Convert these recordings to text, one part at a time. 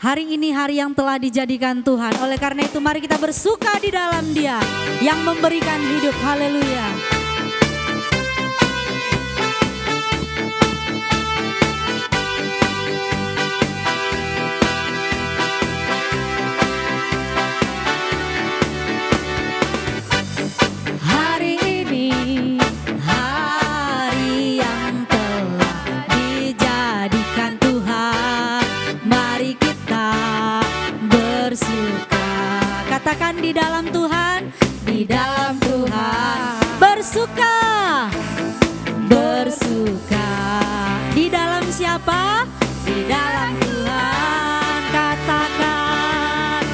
Hari ini hari yang telah dijadikan Tuhan. Oleh karena itu mari kita bersuka di dalam Dia yang memberikan hidup. Haleluya. Katakan di dalam Tuhan, di dalam Tuhan bersuka, bersuka. Di dalam siapa? Di dalam Tuhan. Katakan,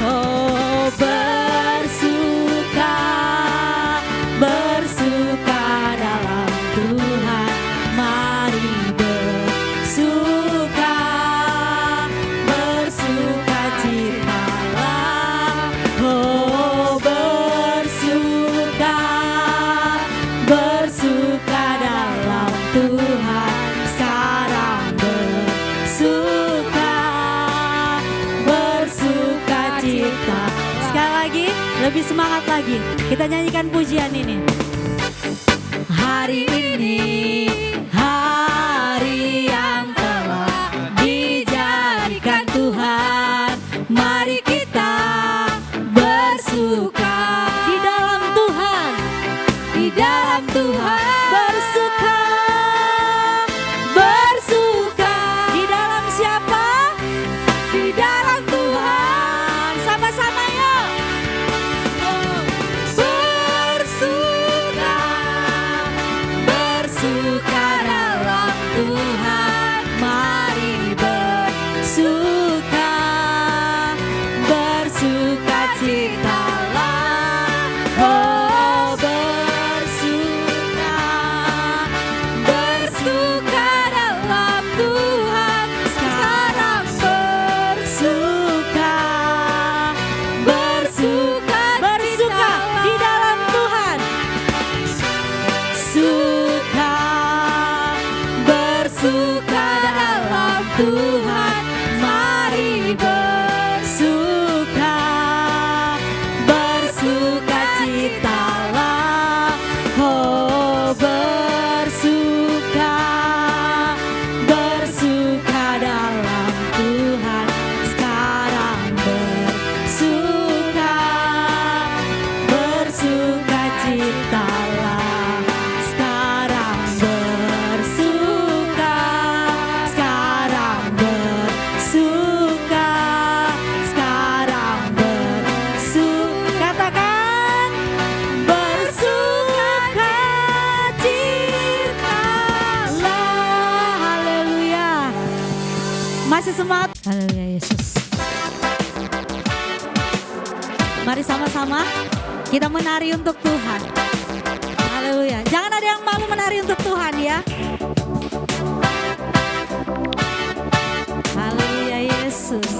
oh bersuka, bersuka dalam Tuhan. Mari bersuka, bersuka citalah. Oh bersuka, bersuka dalam Tuhan. Sekarang bersuka, bersuka cita. Sekali lagi, lebih semangat lagi. Kita nyanyikan pujian ini. Hari ini hari yang telah dijadikan Tuhan. Mari kita bersuka di dalam Tuhan, di dalam Tuhan bersuka, bersuka. Di dalam siapa? Di dalam Tuhan. Sama-sama yuk. Bersuka, bersuka dalam Tuhan. Mari bersuka, bersuka citalah. Oh bersuka, bersuka dalam Tuhan. Sekarang bersuka, bersuka, bersuka di dalam Tuhan. Suka, bersuka dalam Tuhan. Mari bersuka, bersuka citalah. Oh bersuka, bersuka dalam Tuhan. Sekarang bersuka, bersuka citalah. Sekarang bersuka, sekarang bersuka, sekarang bersuka. Katakan bersuka citalah. Haleluya. Masih semangat. Haleluya Yesus. Mari sama-sama kita menari untuk Tuhan. Haleluya. Jangan ada yang malu menari untuk Tuhan ya. Haleluya Yesus.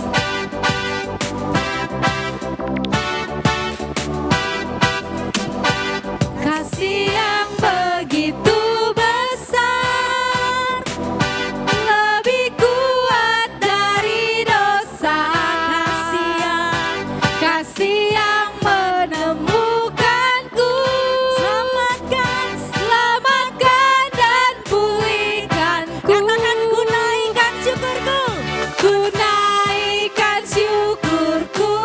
Kasih yang begitu besar, lebih kuat dari dosa. Kasih yang menemukanku, selamatkan, selamatkan dan pulihkanku. Katakan ku naikkan syukurku, ku naikkan syukurku. Ku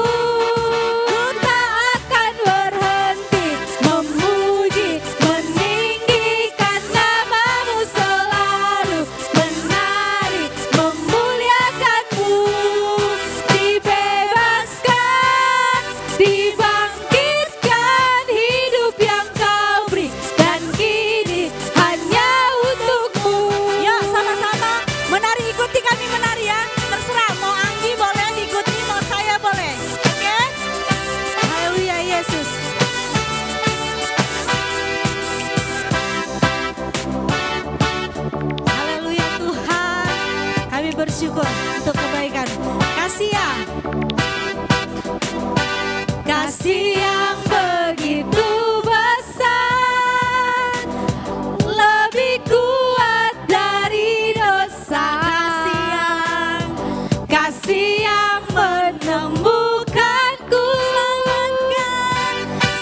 tak akan berhenti memuji, meninggikan namamu selalu, menari, memuliakanmu. Dibebaskan, dibangkitkan hidup yang kau beri, dan kini hanya untukmu. Yuk sama-sama menari, ikuti kami menari ya. Terserah mau Anggi boleh diikuti, mau saya boleh. Oke? Haleluya Yesus. Haleluya Tuhan. Kami bersyukur untuk kebaikan. Kasih ya. Kasih yang begitu besar, lebih kuat dari dosa. Kasih yang menemukanku.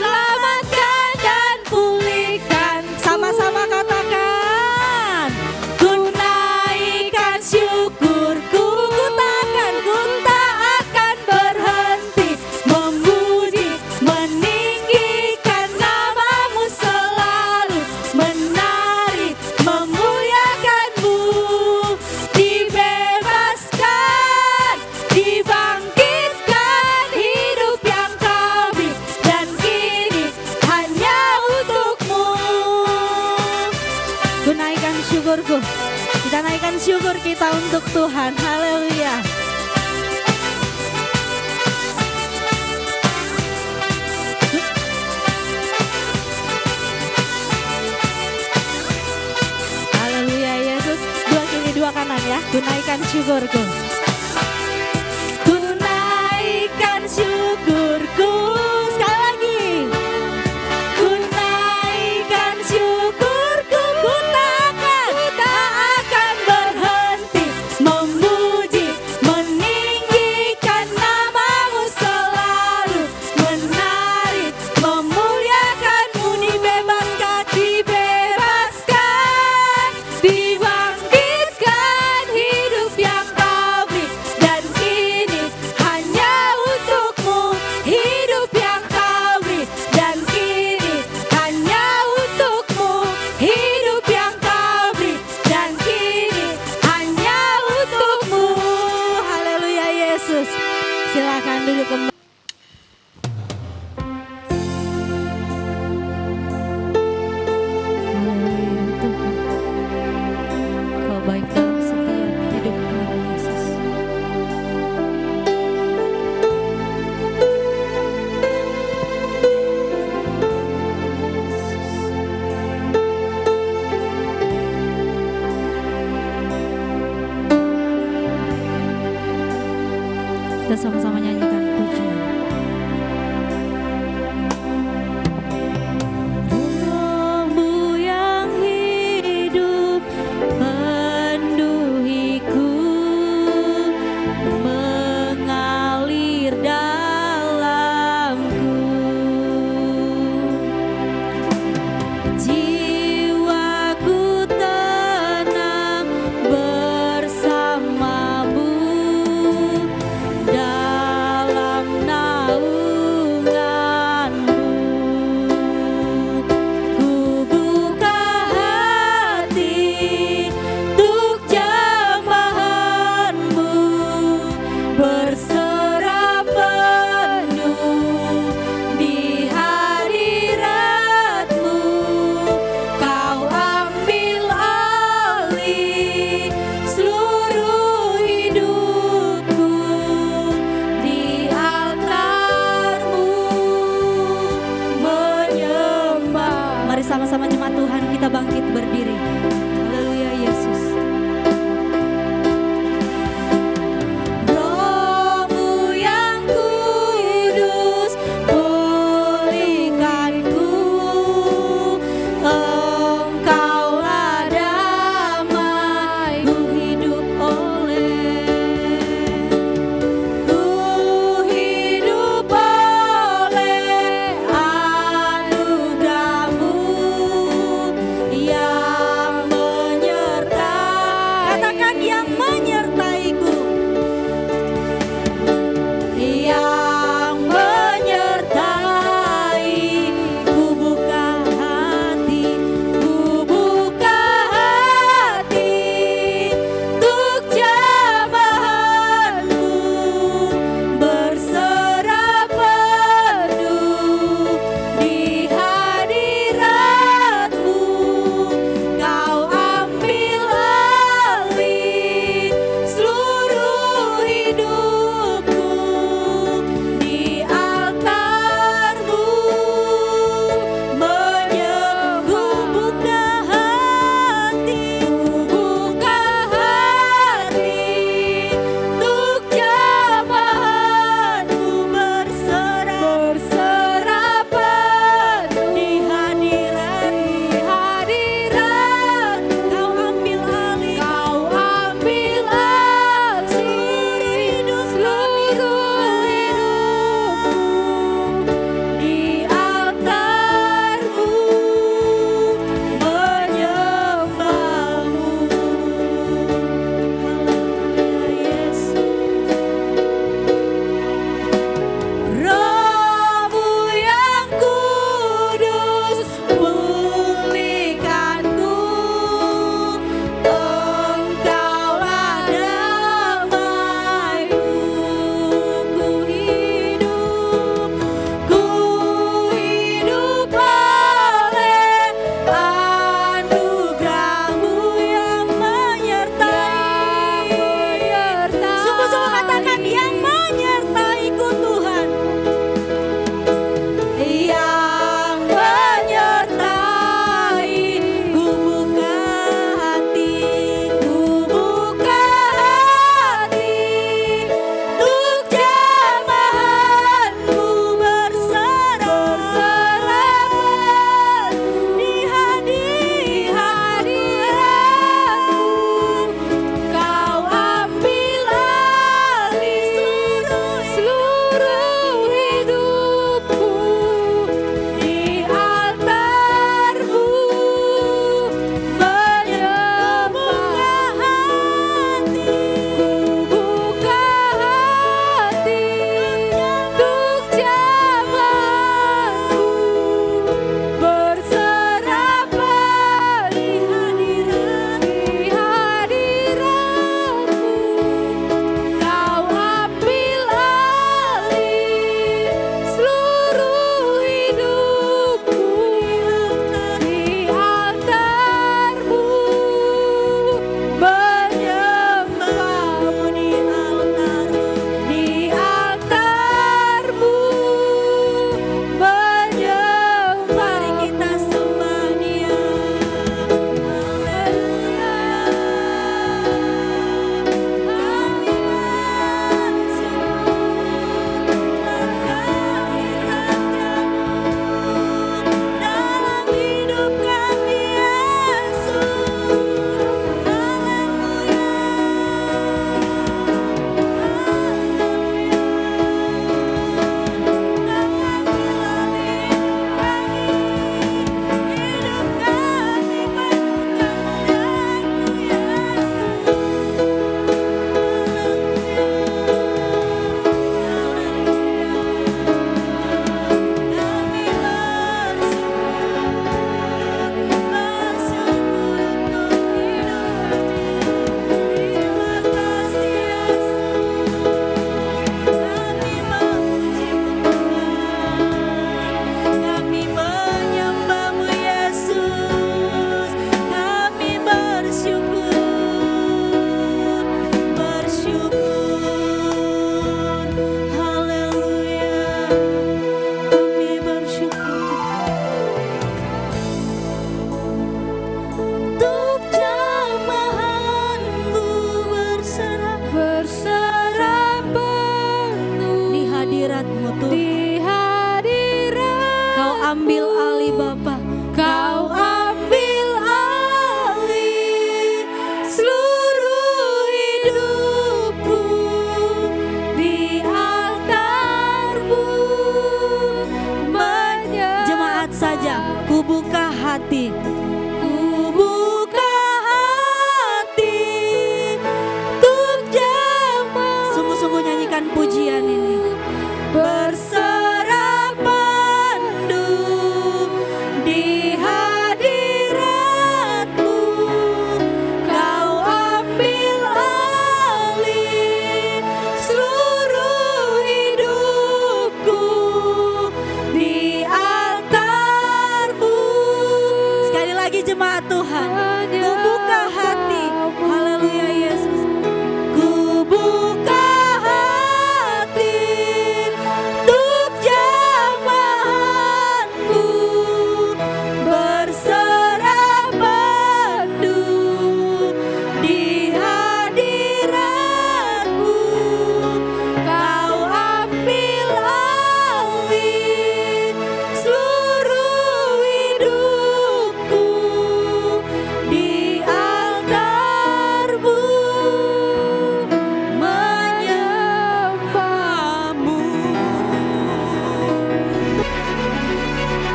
Selamatkan dan pulihkan. Sama-sama katakan. Ku naikkan syukurku, ku tak akan berhenti memuji, meninggikan namamu selalu, menari, memuliakanmu. Dibebaskan, dibangkitkan, hidup yang kau beri, dan kini hanya untukmu. Ku naikkan syukurku, kita naikkan syukur kita untuk Tuhan. Haleluya. Haleluya Yesus. Dua kiri dua kanan ya. Ku naikkan syukurku. Ku naikkan syukurku. Sekali lagi. Ku naikkan syukurku. Ku tak akan berhenti memuji, meninggikan namamu selalu, menari, memuliakanmu. Dibebaskan, dibebaskan, dibangkitkan, hidup yang kau beri, dan kini hanya untukmu. Hidup yang kau beri, dan kini hanya untukmu. Hidup yang kau beri, dan kini hanya untukmu. Haleluya Yesus. Silakan duduk kembali. Haleluya Tuhan. Kau baik dalam setiap hidup kami Yesus. Kita sama-sama nyanyikan pujian. Rohmu yang hidup penuhiku, mengalir dalamku. Jiwaku tenang bersamamu dalam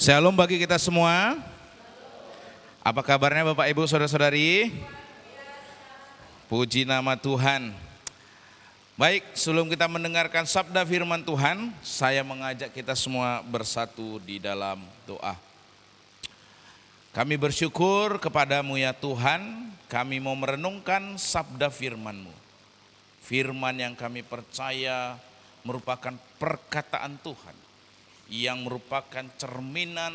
Shalom bagi kita semua. Apa kabarnya Bapak Ibu Saudara-saudari? Puji nama Tuhan. Baik, sebelum kita mendengarkan sabda firman Tuhan, saya mengajak kita semua bersatu di dalam doa. Kami bersyukur kepadamu ya Tuhan, kami mau merenungkan sabda firman-Mu. Firman yang kami percaya merupakan perkataan Tuhan, yang merupakan cerminan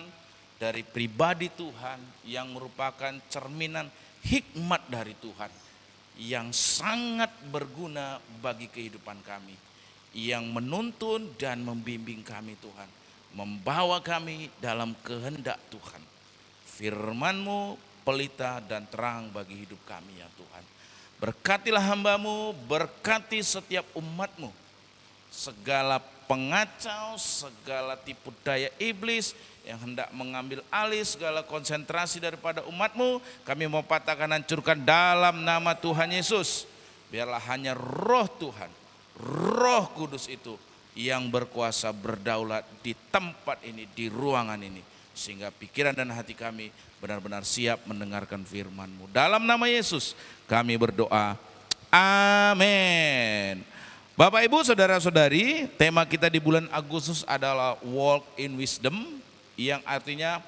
dari pribadi Tuhan, yang merupakan cerminan hikmat dari Tuhan, yang sangat berguna bagi kehidupan kami, yang menuntun dan membimbing kami Tuhan, membawa kami dalam kehendak Tuhan. Firman-Mu pelita dan terang bagi hidup kami ya Tuhan. Berkatilah hamba-Mu, berkati setiap umat-Mu, segala pengacau, segala tipu daya iblis yang hendak mengambil alih segala konsentrasi daripada umat-Mu, kami mau patahkan, hancurkan dalam nama Tuhan Yesus. Biarlah hanya roh Tuhan, roh kudus itu yang berkuasa berdaulat di tempat ini, di ruangan ini, sehingga pikiran dan hati kami benar-benar siap mendengarkan firman-Mu. Dalam nama Yesus kami berdoa, amin. Bapak Ibu Saudara-saudari, tema kita di bulan Agustus adalah Walk in Wisdom, yang artinya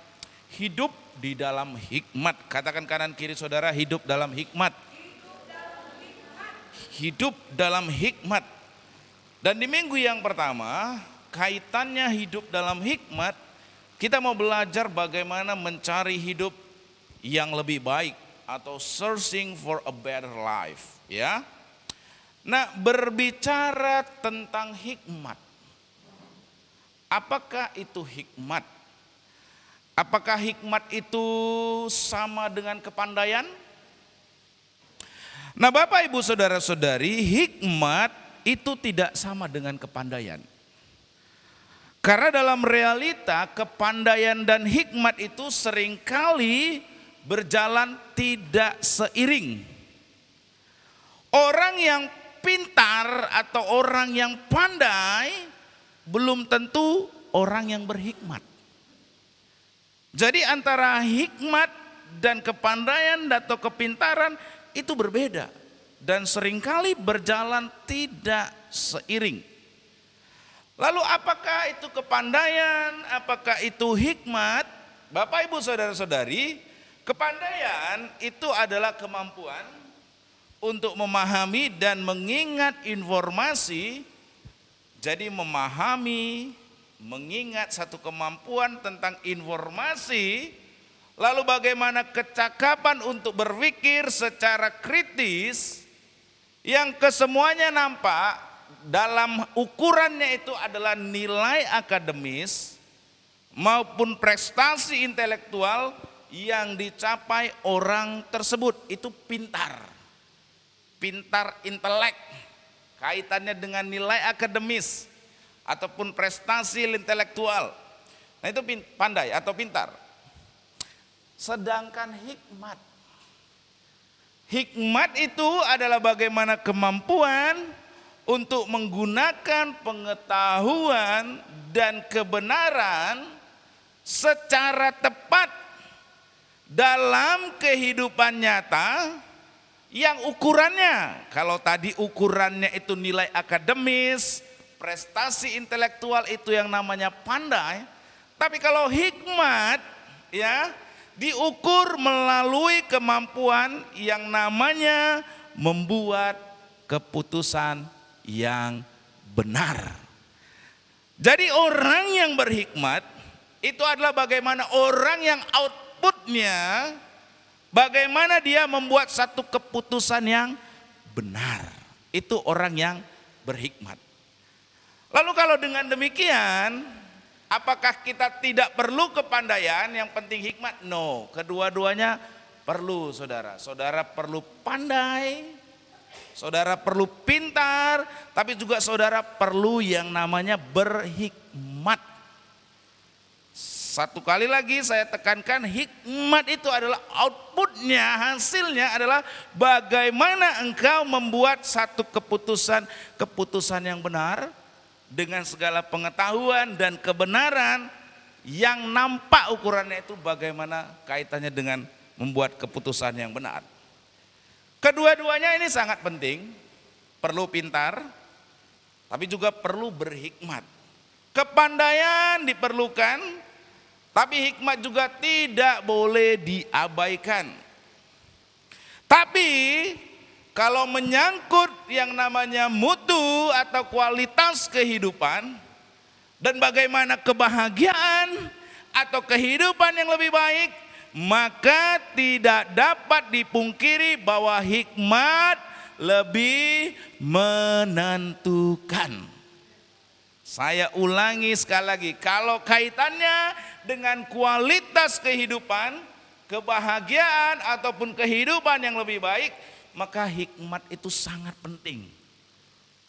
hidup di dalam hikmat. Katakan kanan kiri saudara, hidup dalam hikmat. Hidup dalam hikmat. Dan di minggu yang pertama, kaitannya hidup dalam hikmat, kita mau belajar bagaimana mencari hidup yang lebih baik atau searching for a better life, ya. Nah, berbicara tentang hikmat. Apakah itu hikmat? Apakah hikmat itu sama dengan kepandaian? Nah, Bapak Ibu Saudara-saudari, hikmat itu tidak sama dengan kepandaian. Karena dalam realita kepandaian dan hikmat itu seringkali berjalan tidak seiring. Orang yang pintar atau orang yang pandai belum tentu orang yang berhikmat. Jadi antara hikmat dan kepandaian atau kepintaran itu berbeda dan seringkali berjalan tidak seiring. Lalu apakah itu kepandaian, apakah itu hikmat? Bapak Ibu Saudara-saudari, kepandaian itu adalah kemampuan untuk memahami dan mengingat informasi. Jadi memahami, mengingat satu kemampuan tentang informasi, lalu bagaimana kecakapan untuk berpikir secara kritis, yang kesemuanya nampak dalam ukurannya itu adalah nilai akademis maupun prestasi intelektual yang dicapai orang tersebut. Itu pintar. Pintar intelek, kaitannya dengan nilai akademis ataupun prestasi intelektual. Nah, itu pandai atau pintar. Sedangkan hikmat itu adalah bagaimana kemampuan untuk menggunakan pengetahuan dan kebenaran secara tepat dalam kehidupan nyata, yang ukurannya, kalau tadi ukurannya itu nilai akademis, prestasi intelektual, itu yang namanya pandai. Tapi kalau hikmat, ya, diukur melalui kemampuan yang namanya membuat keputusan yang benar. Jadi orang yang berhikmat itu adalah bagaimana orang yang outputnya, bagaimana dia membuat satu keputusan yang benar. Itu orang yang berhikmat. Lalu kalau dengan demikian, apakah kita tidak perlu kepandaian, yang penting hikmat? No, kedua-duanya perlu saudara. Saudara perlu pandai, saudara perlu pintar, tapi juga saudara perlu yang namanya berhikmat. Satu kali lagi saya tekankan, hikmat itu adalah outputnya, hasilnya adalah bagaimana engkau membuat satu keputusan yang benar dengan segala pengetahuan dan kebenaran yang nampak ukurannya itu bagaimana kaitannya dengan membuat keputusan yang benar. Kedua-duanya ini sangat penting, perlu pintar, tapi juga perlu berhikmat. Kepandaian diperlukan, tapi hikmat juga tidak boleh diabaikan. Tapi kalau menyangkut yang namanya mutu atau kualitas kehidupan dan bagaimana kebahagiaan atau kehidupan yang lebih baik, maka tidak dapat dipungkiri bahwa hikmat lebih menentukan. Saya ulangi sekali lagi, kalau kaitannya dengan kualitas kehidupan, kebahagiaan ataupun kehidupan yang lebih baik, maka hikmat itu sangat penting.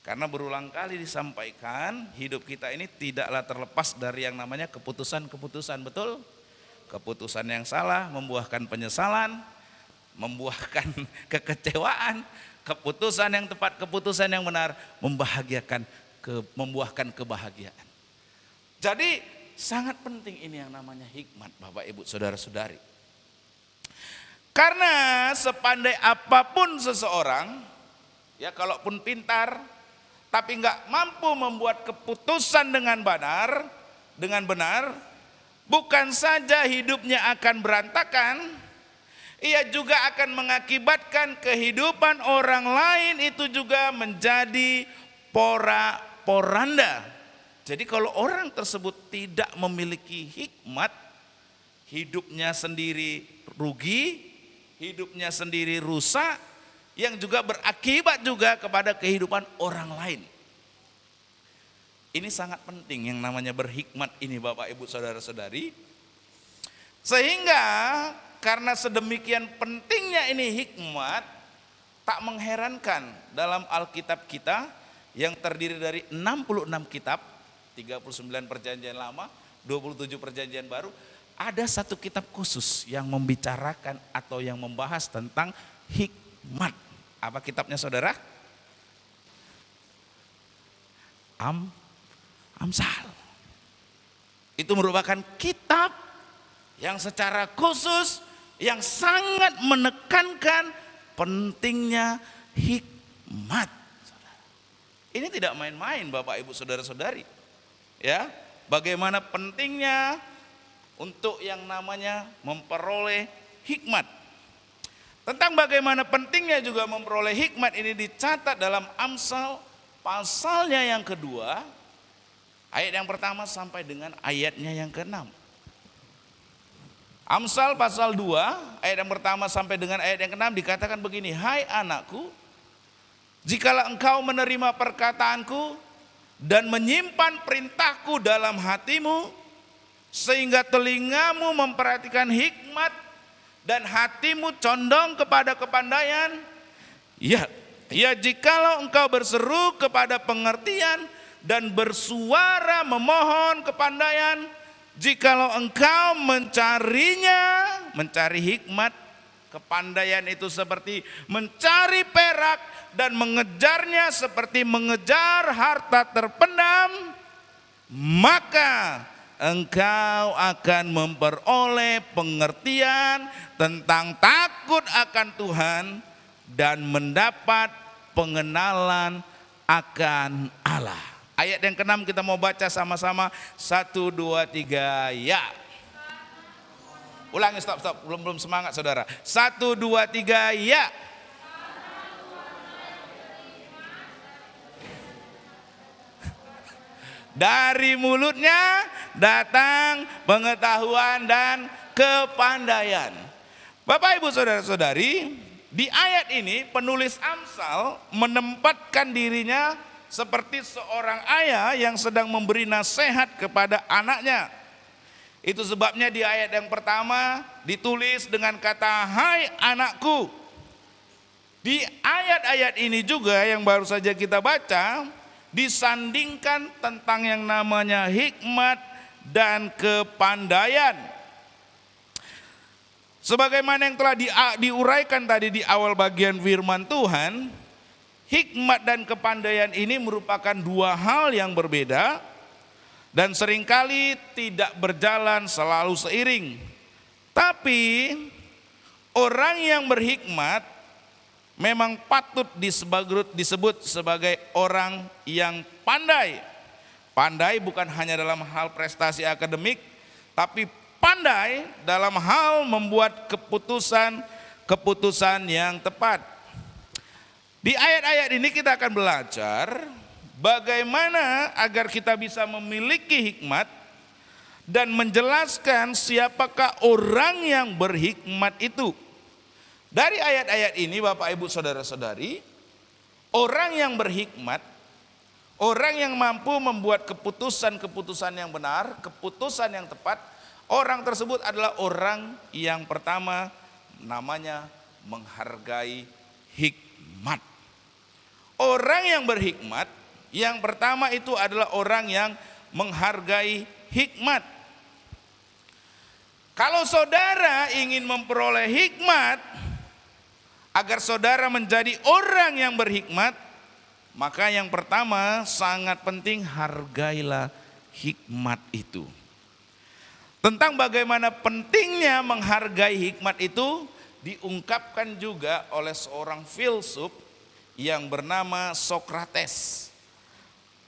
Karena berulang kali disampaikan, hidup kita ini tidaklah terlepas dari yang namanya keputusan-keputusan, betul? Keputusan yang salah membuahkan penyesalan, membuahkan kekecewaan. Keputusan yang tepat, keputusan yang benar membuahkan kebahagiaan. Jadi sangat penting ini yang namanya hikmat, Bapak Ibu Saudara-saudari. Karena sepandai apapun seseorang, ya kalaupun pintar, tapi nggak mampu membuat keputusan dengan benar, bukan saja hidupnya akan berantakan, ia juga akan mengakibatkan kehidupan orang lain itu juga menjadi porak-poranda. Jadi kalau orang tersebut tidak memiliki hikmat, hidupnya sendiri rugi, hidupnya sendiri rusak, yang juga berakibat juga kepada kehidupan orang lain. Ini sangat penting yang namanya berhikmat ini, Bapak Ibu Saudara-saudari. Sehingga karena sedemikian pentingnya ini hikmat, tak mengherankan dalam Alkitab kita yang terdiri dari 66 kitab, 39 perjanjian lama, 27 perjanjian baru, ada satu kitab khusus yang membicarakan atau yang membahas tentang hikmat. Apa kitabnya saudara? Amsal. Itu merupakan kitab yang secara khusus yang sangat menekankan pentingnya hikmat. Ini tidak main-main Bapak Ibu Saudara-saudari. Ya, bagaimana pentingnya untuk yang namanya memperoleh hikmat. Tentang bagaimana pentingnya juga memperoleh hikmat ini dicatat dalam Amsal pasalnya yang kedua, ayat yang pertama sampai dengan ayatnya yang ke-6. Amsal pasal 2 ayat yang pertama sampai dengan ayat yang ke-6 dikatakan begini, hai anakku, jikalau engkau menerima perkataanku dan menyimpan perintahku dalam hatimu, sehingga telingamu memperhatikan hikmat dan hatimu condong kepada kepandaian, ya jikalau engkau berseru kepada pengertian dan bersuara memohon kepandaian, jikalau engkau mencari hikmat, kepandaian itu seperti mencari perak dan mengejarnya seperti mengejar harta terpendam, maka engkau akan memperoleh pengertian tentang takut akan Tuhan dan mendapat pengenalan akan Allah. Ayat yang ke-6 kita mau baca sama-sama. 1, 2, 3, ya. Ulangi, stop, belum semangat saudara. 1, 2, 3, ya. Dari mulutnya datang pengetahuan dan kepandaian. Bapak Ibu Saudara-saudari, di ayat ini penulis Amsal menempatkan dirinya seperti seorang ayah yang sedang memberi nasihat kepada anaknya. Itu sebabnya di ayat yang pertama ditulis dengan kata hai anakku. Di ayat-ayat ini juga yang baru saja kita baca disandingkan tentang yang namanya hikmat dan kepandaian. Sebagaimana yang telah diuraikan tadi di awal bagian firman Tuhan, hikmat dan kepandaian ini merupakan dua hal yang berbeda, dan seringkali tidak berjalan selalu seiring. Tapi orang yang berhikmat memang patut disebut sebagai orang yang pandai. Pandai bukan hanya dalam hal prestasi akademik, tapi pandai dalam hal membuat keputusan yang tepat. Di ayat-ayat ini kita akan belajar bagaimana agar kita bisa memiliki hikmat dan menjelaskan siapakah orang yang berhikmat itu. Dari ayat-ayat ini Bapak Ibu Saudara-saudari, orang yang berhikmat, orang yang mampu membuat keputusan-keputusan yang benar, keputusan yang tepat, orang tersebut adalah orang yang pertama namanya menghargai hikmat. Orang yang berhikmat yang pertama itu adalah orang yang menghargai hikmat. Kalau saudara ingin memperoleh hikmat, agar saudara menjadi orang yang berhikmat, maka yang pertama sangat penting hargailah hikmat itu. Tentang bagaimana pentingnya menghargai hikmat itu diungkapkan juga oleh seorang filsuf yang bernama Sokrates.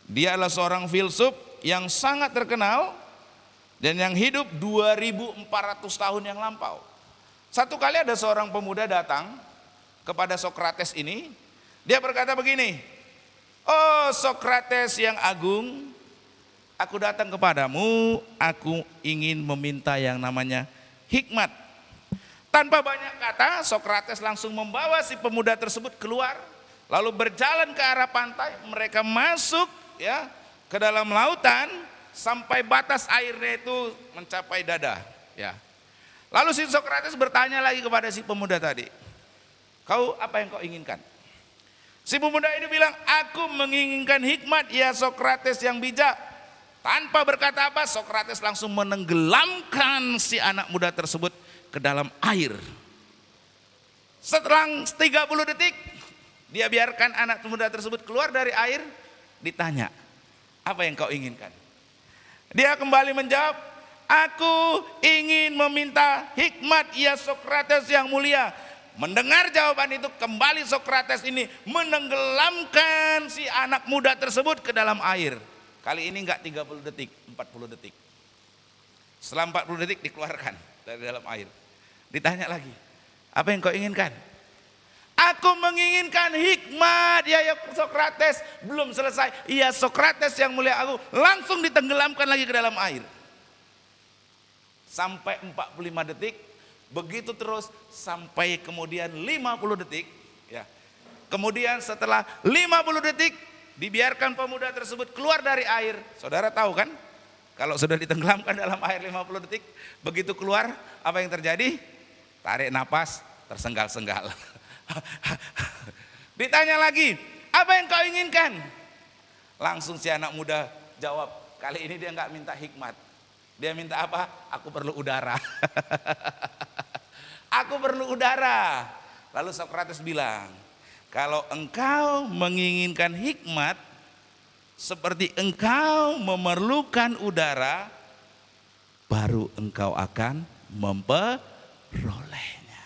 Dia adalah seorang filsuf yang sangat terkenal dan yang hidup 2400 tahun yang lampau. Satu kali ada seorang pemuda datang kepada Sokrates ini. Dia berkata begini, "Oh Sokrates yang agung, aku datang kepadamu, aku ingin meminta yang namanya hikmat." Tanpa banyak kata, Sokrates langsung membawa si pemuda tersebut keluar, lalu berjalan ke arah pantai. Mereka masuk ke dalam lautan sampai batas airnya itu mencapai dada. Lalu si Sokrates bertanya lagi kepada si pemuda tadi, "Kau apa yang kau inginkan?" Si pemuda ini bilang, "Aku menginginkan hikmat ya Sokrates yang bijak." Tanpa berkata apa, Sokrates langsung menenggelamkan si anak muda tersebut ke dalam air. Setelah 30 detik, dia biarkan anak muda tersebut keluar dari air. Ditanya, "Apa yang kau inginkan?" Dia kembali menjawab, "Aku ingin meminta hikmat ya Sokrates yang mulia." Mendengar jawaban itu, kembali Sokrates ini menenggelamkan si anak muda tersebut ke dalam air. Kali ini enggak 30 detik, 40 detik. Setelah 40 detik dikeluarkan dari dalam air. Ditanya lagi, "Apa yang kau inginkan?" "Aku menginginkan hikmat ya Sokrates." Belum selesai, "Iya Sokrates yang mulia aku." Langsung ditenggelamkan lagi ke dalam air. Sampai 45 detik. Begitu terus sampai kemudian 50 detik. Kemudian setelah 50 detik dibiarkan pemuda tersebut keluar dari air. Saudara tahu kan? Kalau sudah ditenggelamkan dalam air 50 detik, begitu keluar apa yang terjadi? Tarik napas, tersenggal-senggal. Ditanya lagi, "Apa yang kau inginkan?" Langsung si anak muda jawab, kali ini dia nggak minta hikmat. Dia minta apa? "Aku perlu udara." Aku perlu udara. Lalu Sokrates bilang, "Kalau engkau menginginkan hikmat seperti engkau memerlukan udara, baru engkau akan memperolehnya."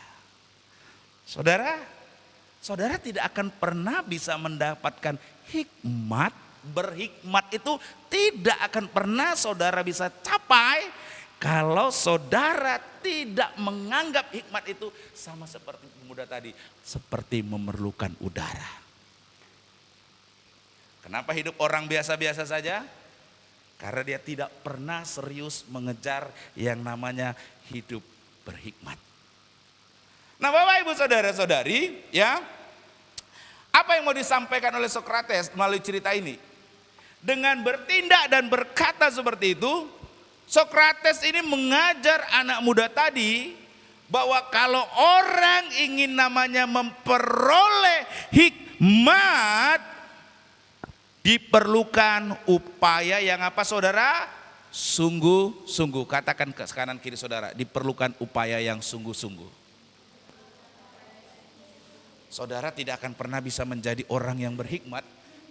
Saudara tidak akan pernah bisa mendapatkan hikmat. Berhikmat itu tidak akan pernah saudara bisa capai kalau saudara tidak menganggap hikmat itu sama seperti pemuda tadi, seperti memerlukan udara. Kenapa hidup orang biasa-biasa saja? Karena dia tidak pernah serius mengejar yang namanya hidup berhikmat. Nah Bapak Ibu Saudara-saudari, apa yang mau disampaikan oleh Sokrates melalui cerita ini? Dengan bertindak dan berkata seperti itu, Sokrates ini mengajar anak muda tadi bahwa kalau orang ingin namanya memperoleh hikmat, diperlukan upaya yang apa saudara? Sungguh-sungguh. Katakan ke kanan kiri saudara, diperlukan upaya yang sungguh-sungguh. Saudara tidak akan pernah bisa menjadi orang yang berhikmat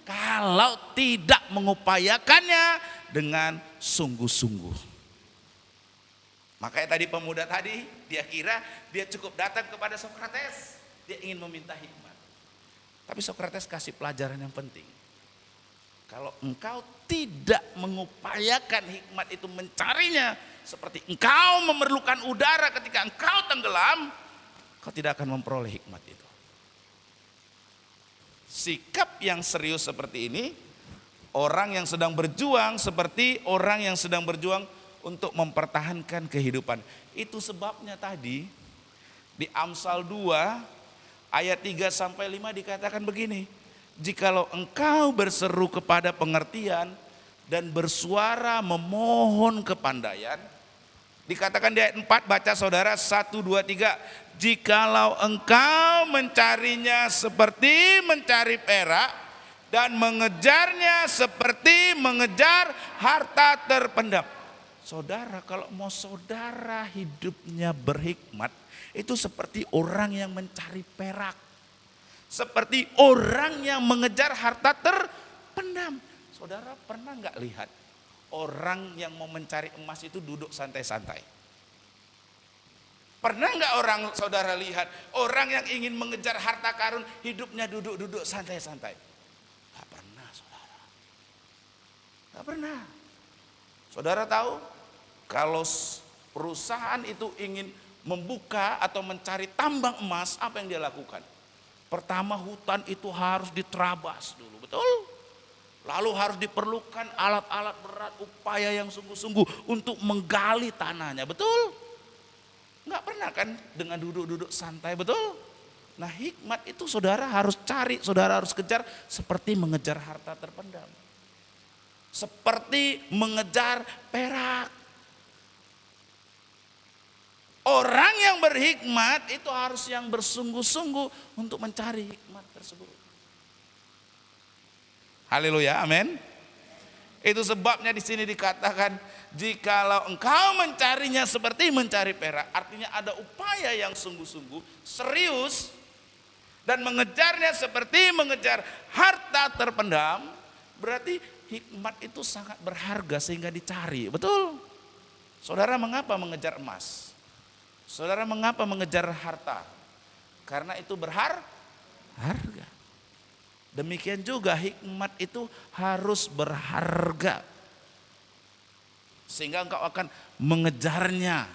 kalau tidak mengupayakannya dengan sungguh-sungguh. Makanya tadi pemuda tadi, dia kira dia cukup datang kepada Sokrates, dia ingin meminta hikmat. Tapi Sokrates kasih pelajaran yang penting. Kalau engkau tidak mengupayakan hikmat itu mencarinya, seperti engkau memerlukan udara ketika engkau tenggelam, kau tidak akan memperoleh hikmat itu. Sikap yang serius seperti ini, orang yang sedang berjuang seperti orang yang sedang berjuang untuk mempertahankan kehidupan. Itu sebabnya tadi di Amsal 2 ayat 3 sampai 5 dikatakan begini. Jikalau engkau berseru kepada pengertian dan bersuara memohon kepandaian. Dikatakan di ayat 4, baca saudara 1, 2, 3. Jikalau engkau mencarinya seperti mencari perak dan mengejarnya seperti mengejar harta terpendam. Saudara, kalau mau saudara hidupnya berhikmat, itu seperti orang yang mencari perak. Seperti orang yang mengejar harta terpendam. Saudara pernah nggak lihat orang yang mau mencari emas itu duduk santai-santai? Pernah nggak orang saudara lihat orang yang ingin mengejar harta karun hidupnya duduk-duduk santai-santai? Gak pernah saudara. Gak pernah. Saudara tahu kalau perusahaan itu ingin membuka atau mencari tambang emas, apa yang dia lakukan? Pertama, hutan itu harus diterabas dulu, betul? Lalu harus diperlukan alat-alat berat, upaya yang sungguh-sungguh untuk menggali tanahnya, betul? Enggak pernah kan dengan duduk-duduk santai, betul? Nah, hikmat itu saudara harus cari, saudara harus kejar seperti mengejar harta terpendam. Seperti mengejar perak. Orang yang berhikmat itu harus yang bersungguh-sungguh untuk mencari hikmat tersebut. Haleluya, amin. Itu sebabnya di sini dikatakan, jikalau engkau mencarinya seperti mencari perak, artinya ada upaya yang sungguh-sungguh, serius, dan mengejarnya seperti mengejar harta terpendam, berarti hikmat itu sangat berharga sehingga dicari, betul? Saudara mengapa mengejar emas? Saudara mengapa mengejar harta? Karena itu berharga. Demikian juga hikmat itu harus berharga. Sehingga engkau akan mengejarnya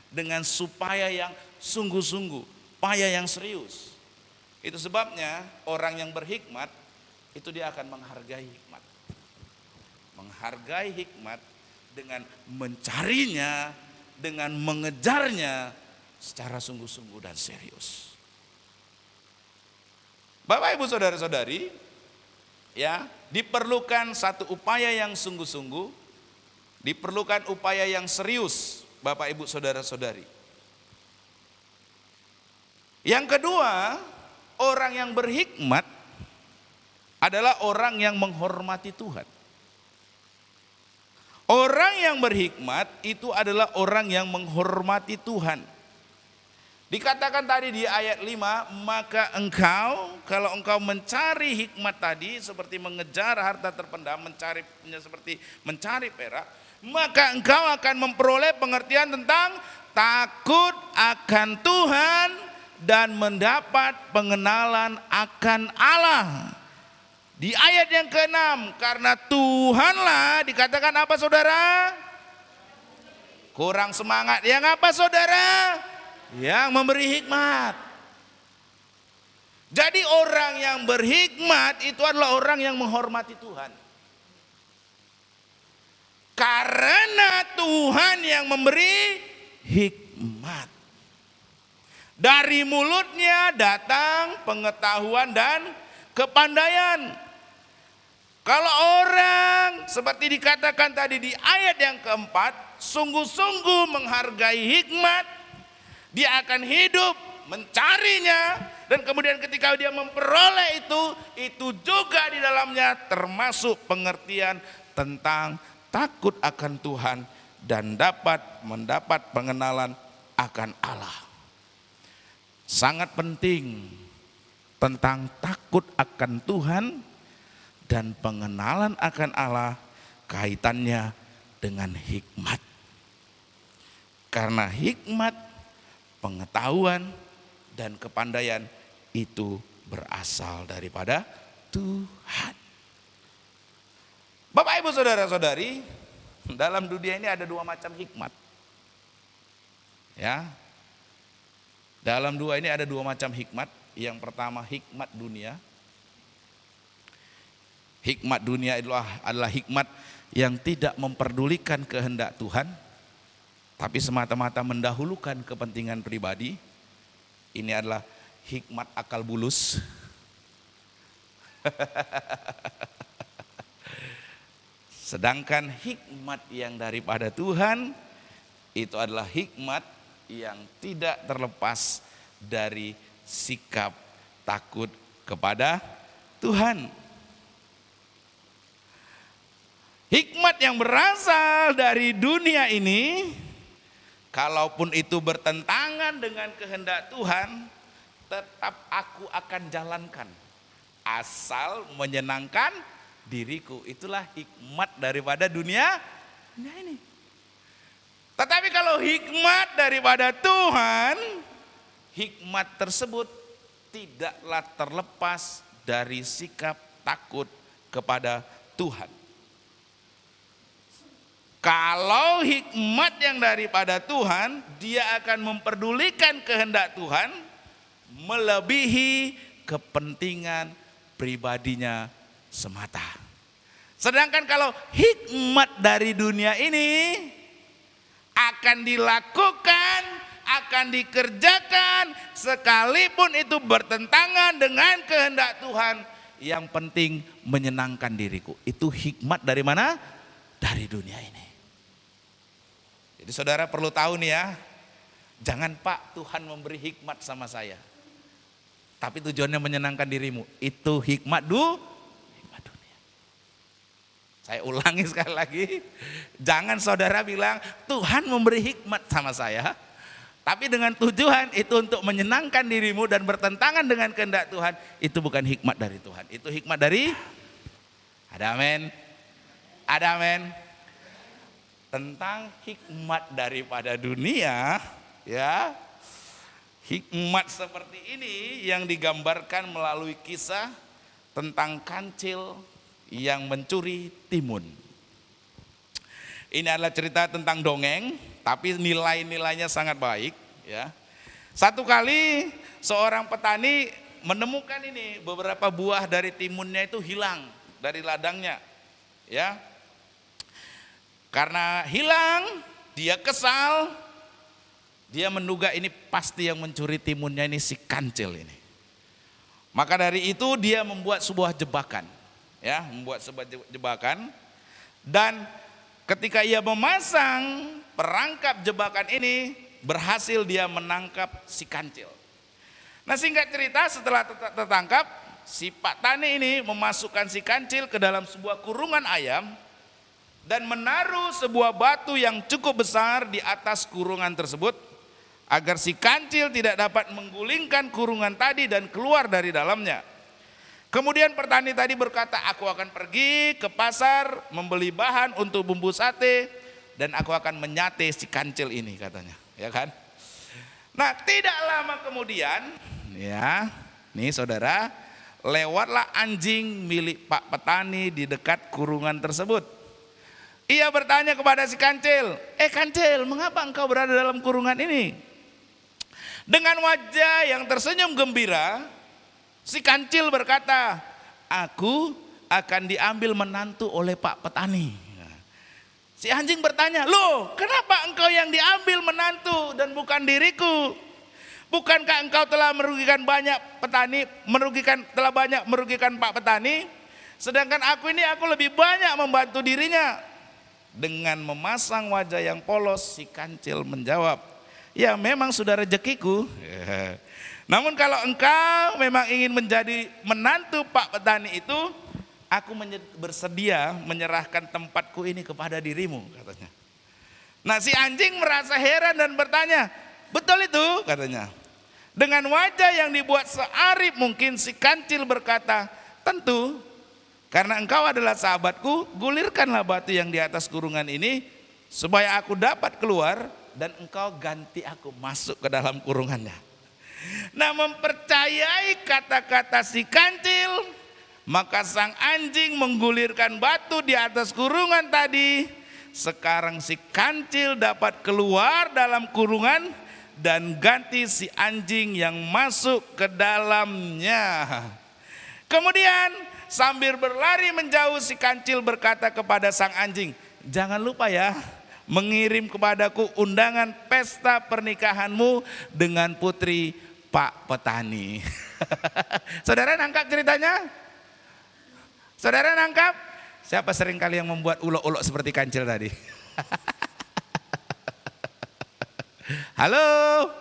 dengan supaya yang sungguh-sungguh, upaya yang serius. Itu sebabnya orang yang berhikmat itu dia akan menghargai hikmat. Menghargai hikmat dengan mencarinya, dengan mengejarnya secara sungguh-sungguh dan serius. Bapak Ibu saudara-saudari, ya, diperlukan satu upaya yang sungguh-sungguh, diperlukan upaya yang serius, Bapak Ibu saudara-saudari. Yang kedua, orang yang berhikmat adalah orang yang menghormati Tuhan. Orang yang berhikmat itu adalah orang yang menghormati Tuhan. Dikatakan tadi di ayat 5, maka engkau, kalau engkau mencari hikmat tadi seperti mengejar harta terpendam, mencarinya seperti mencari perak, maka engkau akan memperoleh pengertian tentang takut akan Tuhan dan mendapat pengenalan akan Allah. Di ayat yang ke-6, karena Tuhanlah dikatakan apa saudara? Kurang semangat, yang apa saudara? Yang memberi hikmat. Jadi orang yang berhikmat itu adalah orang yang menghormati Tuhan. Karena Tuhan yang memberi hikmat. Dari mulutnya datang pengetahuan dan kepandaian. Kalau orang seperti dikatakan tadi di ayat yang keempat, sungguh-sungguh menghargai hikmat, dia akan hidup mencarinya, dan kemudian ketika dia memperoleh itu juga di dalamnya termasuk pengertian tentang takut akan Tuhan dan dapat mendapat pengenalan akan Allah. Sangat penting tentang takut akan Tuhan dan pengenalan akan Allah kaitannya dengan hikmat. Karena hikmat, pengetahuan, dan kepandaian itu berasal daripada Tuhan. Bapak, Ibu, saudara-saudari, dalam dunia ini ada dua macam hikmat. Ya. Dalam dua ini ada dua macam hikmat. Yang pertama hikmat dunia. Hikmat dunia adalah hikmat yang tidak memperdulikan kehendak Tuhan, tapi semata-mata mendahulukan kepentingan pribadi. Ini adalah hikmat akal bulus. Sedangkan hikmat yang daripada Tuhan itu adalah hikmat yang tidak terlepas dari sikap takut kepada Tuhan. Hikmat yang berasal dari dunia ini, kalaupun itu bertentangan dengan kehendak Tuhan, tetap aku akan jalankan, asal menyenangkan diriku. Itulah hikmat daripada dunia ini. Tetapi kalau hikmat daripada Tuhan, hikmat tersebut tidaklah terlepas dari sikap takut kepada Tuhan. Kalau hikmat yang daripada Tuhan, dia akan memperdulikan kehendak Tuhan melebihi kepentingan pribadinya semata. Sedangkan kalau hikmat dari dunia ini akan dilakukan, akan dikerjakan sekalipun itu bertentangan dengan kehendak Tuhan, yang penting menyenangkan diriku. Itu hikmat dari mana? Dari dunia ini. Jadi saudara perlu tahu nih ya, jangan Pak Tuhan memberi hikmat sama saya, tapi tujuannya menyenangkan dirimu. Itu hikmat dunia. Saya ulangi sekali lagi, jangan saudara bilang Tuhan memberi hikmat sama saya, tapi dengan tujuan itu untuk menyenangkan dirimu dan bertentangan dengan kehendak Tuhan. Itu bukan hikmat dari Tuhan, itu hikmat dari, ada amin, ada amin. Tentang hikmat daripada dunia, ya, hikmat seperti ini yang digambarkan melalui kisah tentang kancil yang mencuri timun. Ini adalah cerita tentang dongeng, tapi nilai-nilainya sangat baik. Ya, satu kali seorang petani menemukan ini beberapa buah dari timunnya itu hilang dari ladangnya. Ya, karena hilang, dia kesal, dia menduga ini pasti yang mencuri timunnya ini si kancil ini. Maka dari itu dia membuat sebuah jebakan, ya, membuat sebuah jebakan, dan ketika ia memasang perangkap jebakan ini, berhasil dia menangkap si kancil. Nah, singkat cerita, setelah tertangkap, si Pak Tani ini memasukkan si kancil ke dalam sebuah kurungan ayam dan menaruh sebuah batu yang cukup besar di atas kurungan tersebut agar si kancil tidak dapat menggulingkan kurungan tadi dan keluar dari dalamnya. Kemudian petani tadi berkata, aku akan pergi ke pasar membeli bahan untuk bumbu sate dan aku akan menyate si kancil ini, katanya, ya kan? Nah, tidak lama kemudian, ya, nih saudara, lewatlah anjing milik Pak Petani di dekat kurungan tersebut. Ia bertanya kepada si kancil, kancil, mengapa engkau berada dalam kurungan ini? Dengan wajah yang tersenyum gembira, si kancil berkata, aku akan diambil menantu oleh Pak Petani. Si anjing bertanya, loh, kenapa engkau yang diambil menantu dan bukan diriku? Bukankah engkau telah merugikan banyak petani, telah banyak merugikan Pak Petani? Sedangkan aku ini, aku lebih banyak membantu dirinya. Dengan memasang wajah yang polos, si kancil menjawab, ya memang sudah rezekiku. Namun kalau engkau memang ingin menjadi menantu Pak Petani itu, aku bersedia menyerahkan tempatku ini kepada dirimu, katanya. Nah, si anjing merasa heran dan bertanya, betul itu, katanya. Dengan wajah yang dibuat searif mungkin si kancil berkata, tentu, Karena engkau adalah sahabatku, gulirkanlah batu yang di atas kurungan ini supaya aku dapat keluar dan engkau ganti aku masuk ke dalam kurungannya. Nah, mempercayai kata-kata si kancil, maka sang anjing menggulirkan batu di atas kurungan tadi. Sekarang si kancil dapat keluar dalam kurungan dan ganti si anjing yang masuk ke dalamnya. Kemudian sambil berlari menjauh, si kancil berkata kepada sang anjing, jangan lupa ya mengirim kepadaku undangan pesta pernikahanmu dengan putri Pak Petani. Saudara nangkap ceritanya? Saudara nangkap? Siapa sering kali yang membuat ulok-ulok seperti kancil tadi? Halo?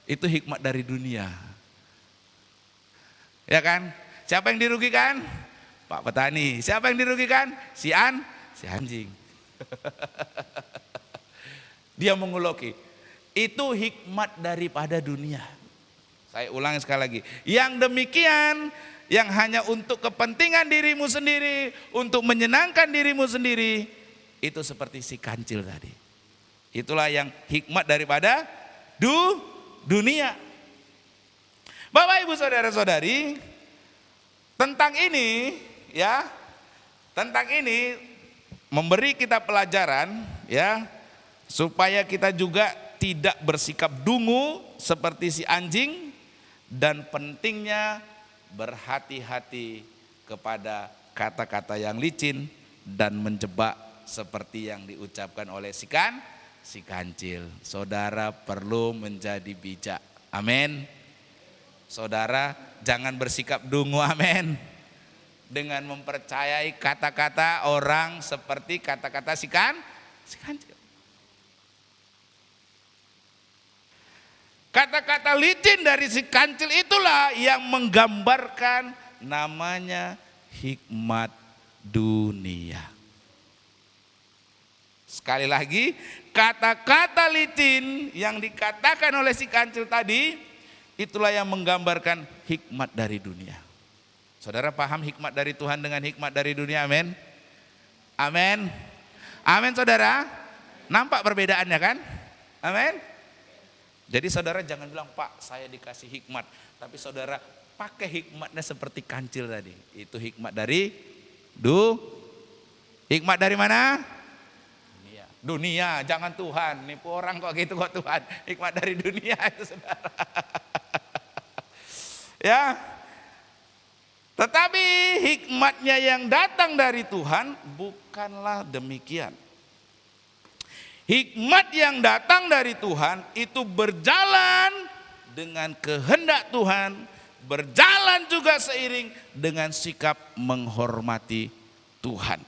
Itu hikmat dari dunia. Ya kan? Siapa yang dirugikan? Pak Petani. Siapa yang dirugikan? Si anjing. Dia menguloki. Itu hikmat daripada dunia. Saya ulangi sekali lagi. Yang demikian, yang hanya untuk kepentingan dirimu sendiri, untuk menyenangkan dirimu sendiri, itu seperti si kancil tadi. Itulah yang hikmat daripada dunia. Bapak, Ibu, saudara-saudari, tentang ini ya, tentang ini memberi kita pelajaran ya, supaya kita juga tidak bersikap dungu seperti si anjing, dan pentingnya berhati-hati kepada kata-kata yang licin dan menjebak seperti yang diucapkan oleh si kancil. Saudara perlu menjadi bijak. Amin. Saudara jangan bersikap dungu, amin. Dengan mempercayai kata-kata orang seperti kata-kata si kancil. Kata-kata licin dari si kancil itulah yang menggambarkan namanya hikmat dunia. Sekali lagi, kata-kata licin yang dikatakan oleh si kancil tadi, itulah yang menggambarkan hikmat dari dunia. Saudara paham hikmat dari Tuhan dengan hikmat dari dunia, amin? Amin. Amin, saudara. Nampak perbedaannya kan? Amin. Jadi saudara jangan bilang, Pak saya dikasih hikmat, tapi saudara pakai hikmatnya seperti kancil tadi. Itu hikmat dari hikmat dari mana? Dunia, jangan Tuhan. Nipu orang kok gitu kok Tuhan. Hikmat dari dunia itu saudara. Ya. Tetapi hikmatnya yang datang dari Tuhan bukanlah demikian. Hikmat yang datang dari Tuhan itu berjalan dengan kehendak Tuhan, berjalan juga seiring dengan sikap menghormati Tuhan.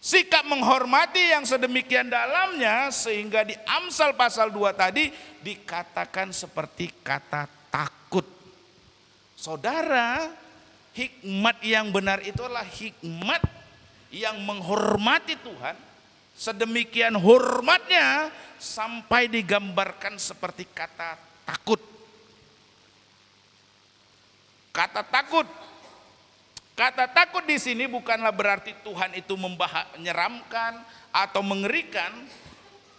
Sikap menghormati yang sedemikian dalamnya sehingga di Amsal pasal 2 tadi dikatakan seperti kata takut. Saudara, hikmat yang benar itu adalah hikmat yang menghormati Tuhan. Sedemikian hormatnya sampai digambarkan seperti kata takut. Kata takut. Kata takut di sini bukanlah berarti Tuhan itu menyeramkan atau mengerikan,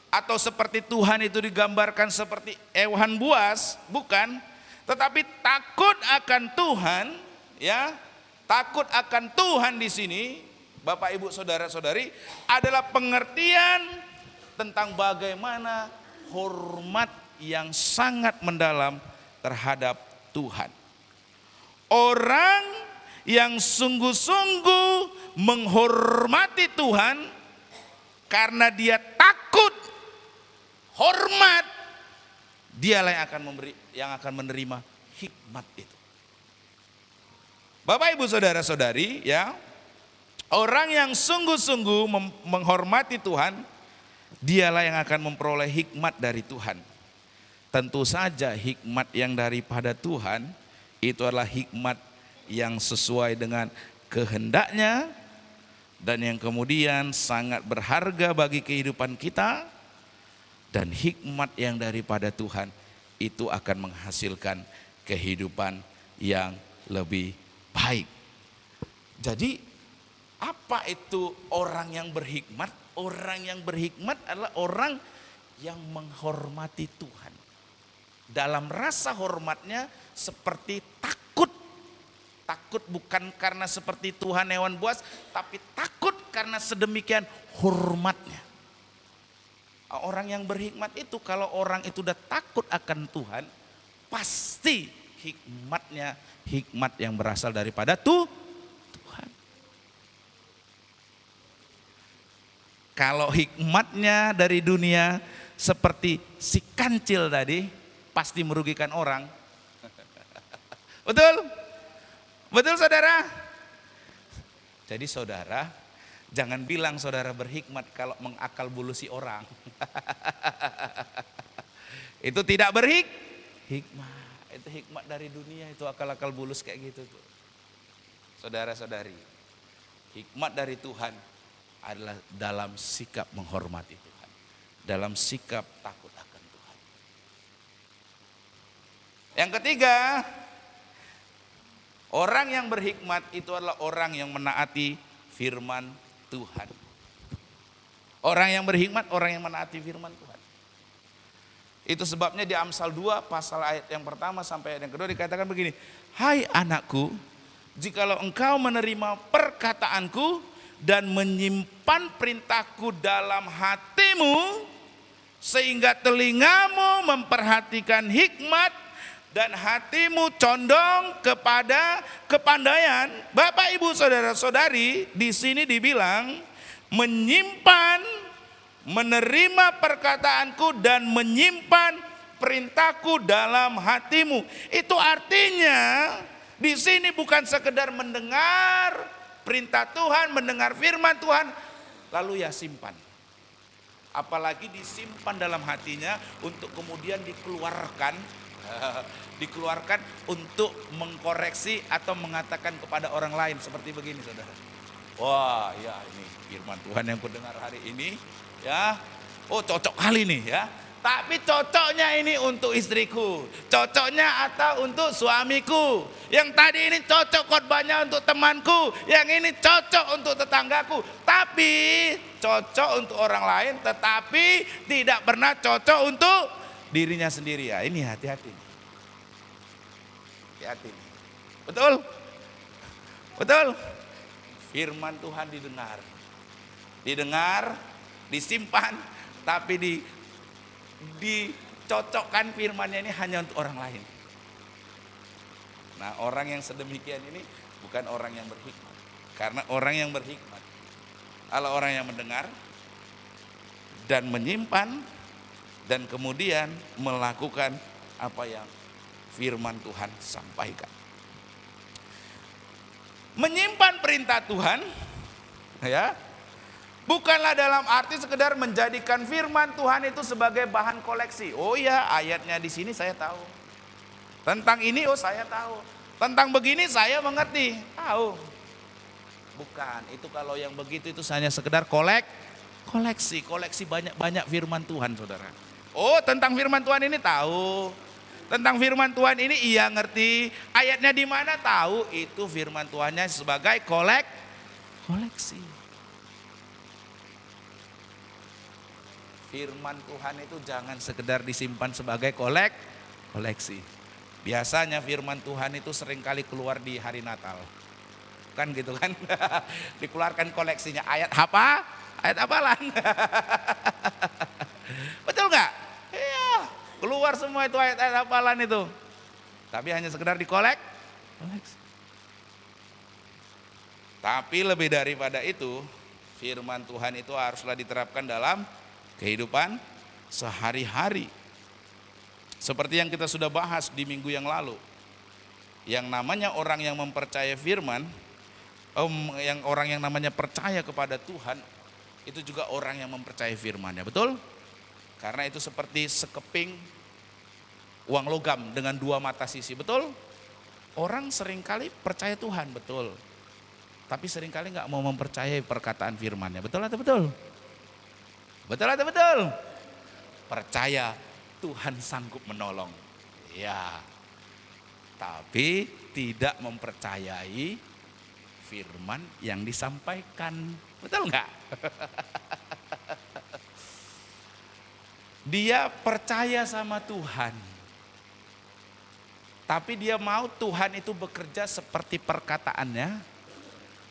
atau seperti Tuhan itu digambarkan seperti hewan buas, bukan. Tetapi takut akan Tuhan, ya, takut akan Tuhan di sini, Bapak Ibu saudara-saudari, adalah pengertian tentang bagaimana hormat yang sangat mendalam terhadap Tuhan. Orang yang sungguh-sungguh menghormati Tuhan karena dia takut, hormat, dialah yang akan menerima hikmat itu. Bapak Ibu saudara-saudari, ya, orang yang sungguh-sungguh menghormati Tuhan, dialah yang akan memperoleh hikmat dari Tuhan. Tentu saja hikmat yang daripada Tuhan itu adalah hikmat yang sesuai dengan kehendaknya dan yang kemudian sangat berharga bagi kehidupan kita, dan hikmat yang daripada Tuhan itu akan menghasilkan kehidupan yang lebih baik. Jadi apa itu orang yang berhikmat? Orang yang berhikmat adalah orang yang menghormati Tuhan. Dalam rasa hormatnya seperti takut. Takut bukan karena seperti Tuhan hewan buas, tapi takut karena sedemikian hormatnya. Orang yang berhikmat itu, kalau orang itu udah takut akan Tuhan, pasti hikmatnya hikmat yang berasal daripada Tuhan. Kalau hikmatnya dari dunia seperti si kancil tadi, pasti merugikan orang. Betul? Betul saudara? Jadi saudara, jangan bilang saudara berhikmat kalau mengakal bulusi orang. Itu tidak hikmat. Itu hikmat dari dunia, itu akal-akal bulus kayak gitu tuh. Saudara-saudari, hikmat dari Tuhan adalah dalam sikap menghormati Tuhan, dalam sikap takut akan Tuhan. Yang ketiga, orang yang berhikmat itu adalah orang yang menaati firman Tuhan. Orang yang berhikmat, orang yang menaati firman Tuhan. Itu sebabnya di Amsal 2 pasal ayat yang pertama sampai ayat yang kedua dikatakan begini, hai anakku, jikalau engkau menerima perkataanku dan menyimpan perintahku dalam hatimu, sehingga telingamu memperhatikan hikmat dan hatimu condong kepada kepandaian. Bapak Ibu saudara-saudari, di sini dibilang menyimpan, menerima perkataanku dan menyimpan perintahku dalam hatimu. Itu artinya di sini bukan sekedar mendengar perintah Tuhan, mendengar firman Tuhan, lalu ya simpan. Apalagi disimpan dalam hatinya untuk kemudian dikeluarkan, dikeluarkan untuk mengkoreksi atau mengatakan kepada orang lain seperti begini saudara. Wah ya ini firman Tuhan yang kudengar hari ini ya, oh cocok kali nih ya. Tapi cocoknya ini untuk istriku, cocoknya atau untuk suamiku. Yang tadi ini cocok khotbahnya untuk temanku, yang ini cocok untuk tetanggaku. Tapi cocok untuk orang lain, tetapi tidak pernah cocok untuk dirinya sendiri. Ya, ini hati-hati. Hati-hati. Betul? Betul? Firman Tuhan didengar. Didengar, disimpan, tapi dicocokkan firmannya ini hanya untuk orang lain. Nah, orang yang sedemikian ini bukan orang yang berhikmat. Karena orang yang berhikmat adalah orang yang mendengar dan menyimpan dan kemudian melakukan apa yang firman Tuhan sampaikan. Menyimpan perintah Tuhan ya, bukanlah dalam arti sekedar menjadikan firman Tuhan itu sebagai bahan koleksi. Oh ya, ayatnya di sini saya tahu. Tentang ini oh saya tahu. Tentang begini saya mengerti. Tahu. Bukan, itu kalau yang begitu itu hanya sekedar koleksi banyak-banyak firman Tuhan, saudara. Oh, tentang firman Tuhan ini tahu. Tentang firman Tuhan ini iya ngerti. Ayatnya di mana tahu. Itu firman Tuhannya sebagai koleksi. Firman Tuhan itu jangan sekedar disimpan sebagai koleksi. Biasanya firman Tuhan itu seringkali keluar di hari Natal. Kan gitu kan. Dikeluarkan koleksinya ayat apa? Ayat hafalan. Betul gak? Iya. Keluar semua itu ayat-ayat hafalan itu. Tapi hanya sekedar koleksi. Tapi lebih daripada itu, firman Tuhan itu haruslah diterapkan dalam kehidupan sehari-hari. Seperti yang kita sudah bahas di minggu yang lalu. Yang namanya orang yang mempercayai firman, orang yang namanya percaya kepada Tuhan, itu juga orang yang mempercayai firman-Nya, betul? Karena itu seperti sekeping uang logam dengan dua mata sisi, betul? Orang seringkali percaya Tuhan, betul. Tapi seringkali gak mau mempercayai perkataan firman-Nya, betul atau betul? Betul atau betul? Percaya Tuhan sanggup menolong. Ya. Tapi tidak mempercayai firman yang disampaikan. Betul nggak? Dia percaya sama Tuhan. Tapi dia mau Tuhan itu bekerja seperti perkataannya,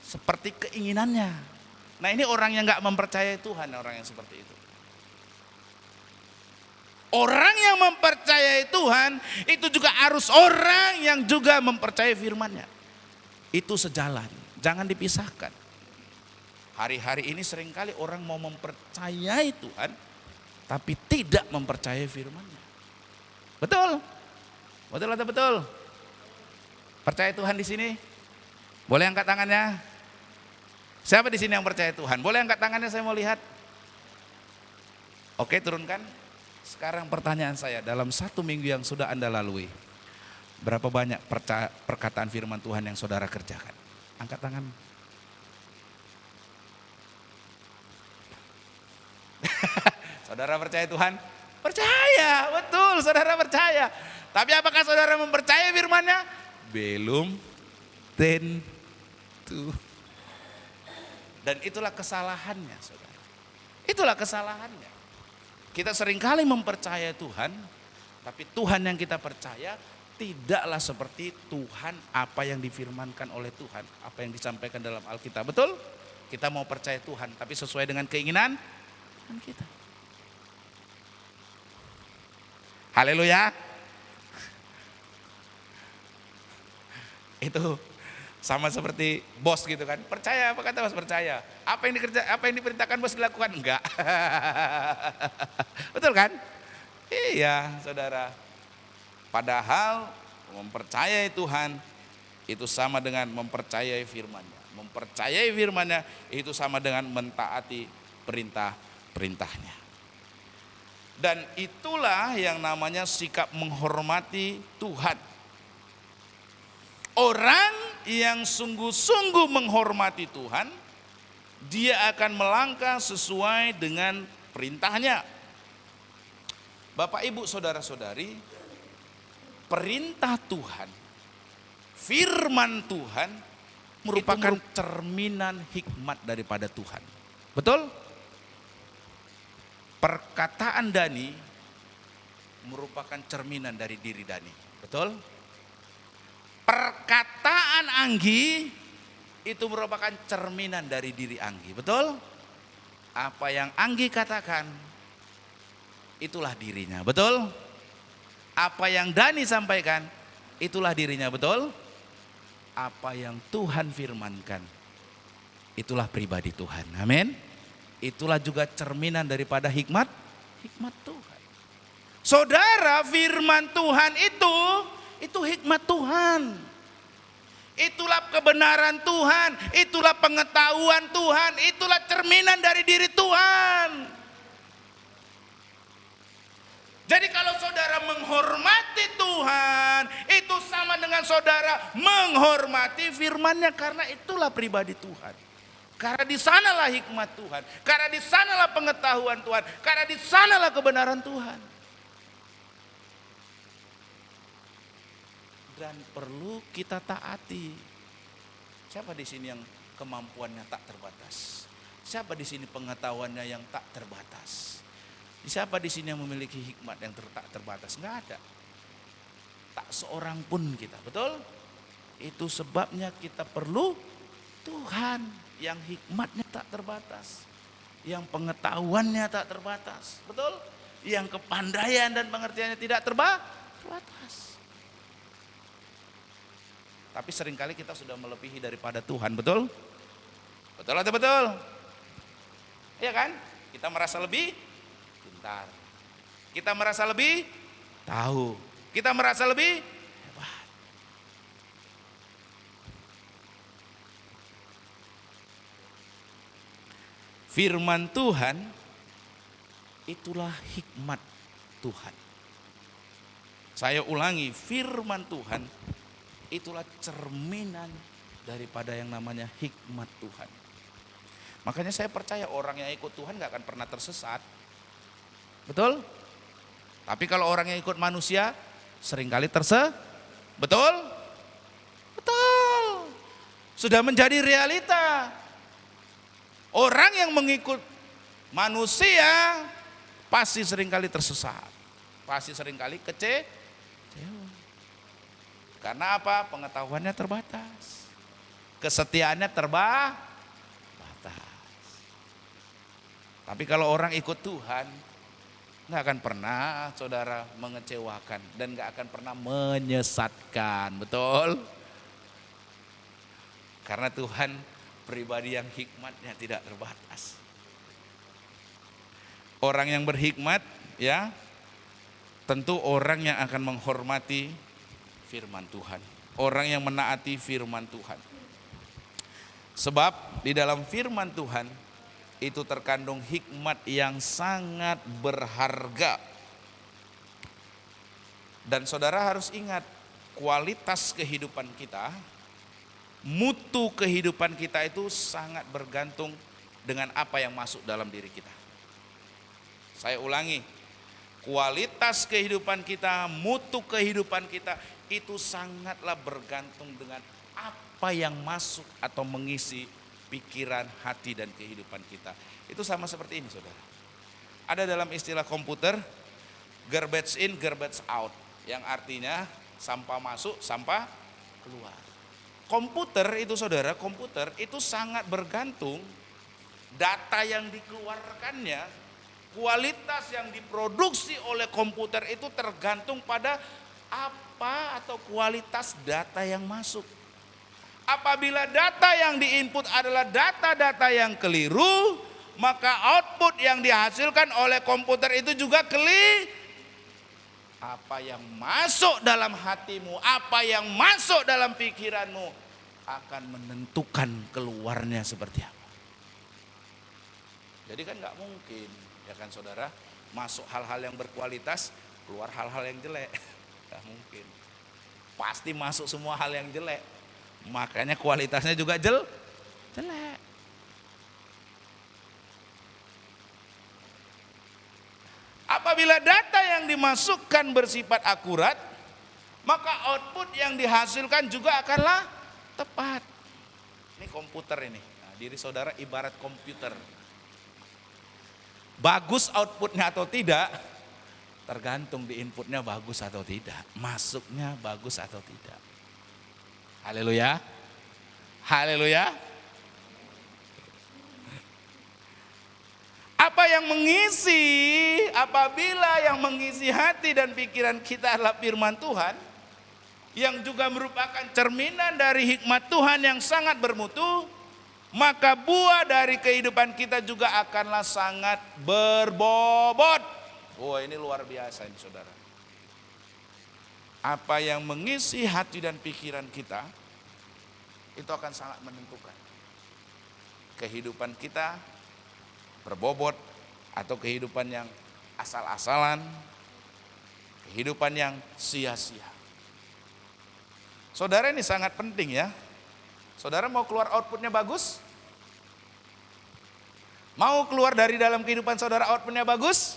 seperti keinginannya. Nah ini orang yang nggak mempercayai Tuhan, orang yang seperti itu. Orang yang mempercayai Tuhan itu juga harus orang yang juga mempercayai firman-Nya. Itu sejalan, jangan dipisahkan. Hari-hari ini seringkali orang mau mempercayai Tuhan, tapi tidak mempercayai firman-Nya. Betul? Betul atau betul? Percaya Tuhan di sini? Boleh angkat tangannya? Siapa di sini yang percaya Tuhan? Boleh angkat tangannya, saya mau lihat. Oke, turunkan. Sekarang pertanyaan saya, dalam 1 minggu yang sudah Anda lalui, berapa banyak perkataan firman Tuhan yang saudara kerjakan? Angkat tangan. Saudara percaya Tuhan? Percaya, betul, saudara percaya. Tapi apakah saudara mempercayai firman-Nya? Belum tentu. Dan itulah kesalahannya, saudara. Itulah kesalahannya. Kita seringkali mempercayai Tuhan, tapi Tuhan yang kita percaya tidaklah seperti Tuhan apa yang difirmankan oleh Tuhan, apa yang disampaikan dalam Alkitab. Betul? Kita mau percaya Tuhan, tapi sesuai dengan keinginan kita. Haleluya. Itu sama seperti bos gitu kan. Percaya apa kata bos? Percaya. Apa yang diperintahkan bos dilakukan? Enggak. Betul kan? Iya, saudara. Padahal mempercayai Tuhan itu sama dengan mempercayai firman-Nya. Mempercayai firman-Nya itu sama dengan mentaati perintah-perintahnya. Dan itulah yang namanya sikap menghormati Tuhan. Orang yang sungguh-sungguh menghormati Tuhan, dia akan melangkah sesuai dengan perintahnya. Bapak, Ibu, saudara-saudari, perintah Tuhan, firman Tuhan merupakan cerminan hikmat daripada Tuhan. Betul? Perkataan Dani merupakan cerminan dari diri Dani. Betul? Perkataan Anggi itu merupakan cerminan dari diri Anggi. Betul? Apa yang Anggi katakan, itulah dirinya. Betul? Apa yang Dani sampaikan, itulah dirinya. Betul? Apa yang Tuhan firmankan, itulah pribadi Tuhan. Amin. Itulah juga cerminan daripada hikmat Tuhan. Saudara, firman Tuhan itu hikmat Tuhan. Itulah kebenaran Tuhan, itulah pengetahuan Tuhan, itulah cerminan dari diri Tuhan. Jadi kalau saudara menghormati Tuhan, itu sama dengan saudara menghormati firman-Nya, karena itulah pribadi Tuhan. Karena di sanalah hikmat Tuhan, karena di sanalah pengetahuan Tuhan, karena di sanalah kebenaran Tuhan. Dan perlu kita taati. Siapa di sini yang kemampuannya tak terbatas? Siapa di sini pengetahuannya yang tak terbatas? Siapa di sini yang memiliki hikmat yang tak terbatas? Enggak ada. Tak seorang pun kita, betul? Itu sebabnya kita perlu Tuhan yang hikmatnya tak terbatas, yang pengetahuannya tak terbatas, betul? Yang kepandaian dan pengertiannya tidak terbatas. Tapi seringkali kita sudah melebihi daripada Tuhan, betul? Betul atau betul? Iya kan? Kita merasa lebih pintar. Kita merasa lebih tahu. Kita merasa lebih hebat. Firman Tuhan itulah hikmat Tuhan. Saya ulangi, firman Tuhan itulah cerminan daripada yang namanya hikmat Tuhan. Makanya saya percaya orang yang ikut Tuhan gak akan pernah tersesat. Betul? Tapi kalau orang yang ikut manusia seringkali betul? Betul. Sudah menjadi realita. Orang yang mengikut manusia pasti seringkali tersesat. Pasti seringkali kecewa. Karena apa? Pengetahuannya terbatas. Kesetiaannya terbatas. Tapi kalau orang ikut Tuhan, nggak akan pernah saudara mengecewakan dan nggak akan pernah menyesatkan, betul? Karena Tuhan pribadi yang hikmatnya tidak terbatas. Orang yang berhikmat, ya, tentu orang yang akan menghormati firman Tuhan. Orang yang menaati firman Tuhan. Sebab di dalam firman Tuhan itu terkandung hikmat yang sangat berharga. Dan saudara harus ingat, kualitas kehidupan kita, mutu kehidupan kita itu sangat bergantung dengan apa yang masuk dalam diri kita. Saya ulangi, kualitas kehidupan kita, mutu kehidupan kita itu sangatlah bergantung dengan apa yang masuk atau mengisi pikiran, hati, dan kehidupan kita. Itu sama seperti ini, saudara. Ada dalam istilah komputer, garbage in, garbage out. Yang artinya sampah masuk, sampah keluar. Komputer itu, saudara, komputer itu sangat bergantung data yang dikeluarkannya, kualitas yang diproduksi oleh komputer itu tergantung pada apa atau kualitas data yang masuk. Apabila data yang diinput adalah data-data yang keliru, maka output yang dihasilkan oleh komputer itu juga keliru. Apa yang masuk dalam hatimu, apa yang masuk dalam pikiranmu akan menentukan keluarnya seperti apa. Jadi kan nggak mungkin, ya kan saudara, masuk hal-hal yang berkualitas, keluar hal-hal yang jelek. Nggak mungkin. Pasti masuk semua hal yang jelek. Makanya kualitasnya juga jelek. Apabila data yang dimasukkan bersifat akurat, maka output yang dihasilkan juga akanlah tepat. Ini komputer ini. Nah, diri saudara ibarat komputer. Bagus outputnya atau tidak, tergantung di inputnya bagus atau tidak. Masuknya bagus atau tidak. Haleluya. Haleluya. Apa yang mengisi, apabila yang mengisi hati dan pikiran kita adalah firman Tuhan, yang juga merupakan cerminan dari hikmat Tuhan yang sangat bermutu, maka buah dari kehidupan kita juga akanlah sangat berbobot. Wah, ini luar biasa ini, saudara. Apa yang mengisi hati dan pikiran kita itu akan sangat menentukan kehidupan kita berbobot atau kehidupan yang asal-asalan, kehidupan yang sia-sia. Saudara, ini sangat penting ya. Saudara mau keluar outputnya bagus? Mau keluar dari dalam kehidupan saudara outputnya bagus?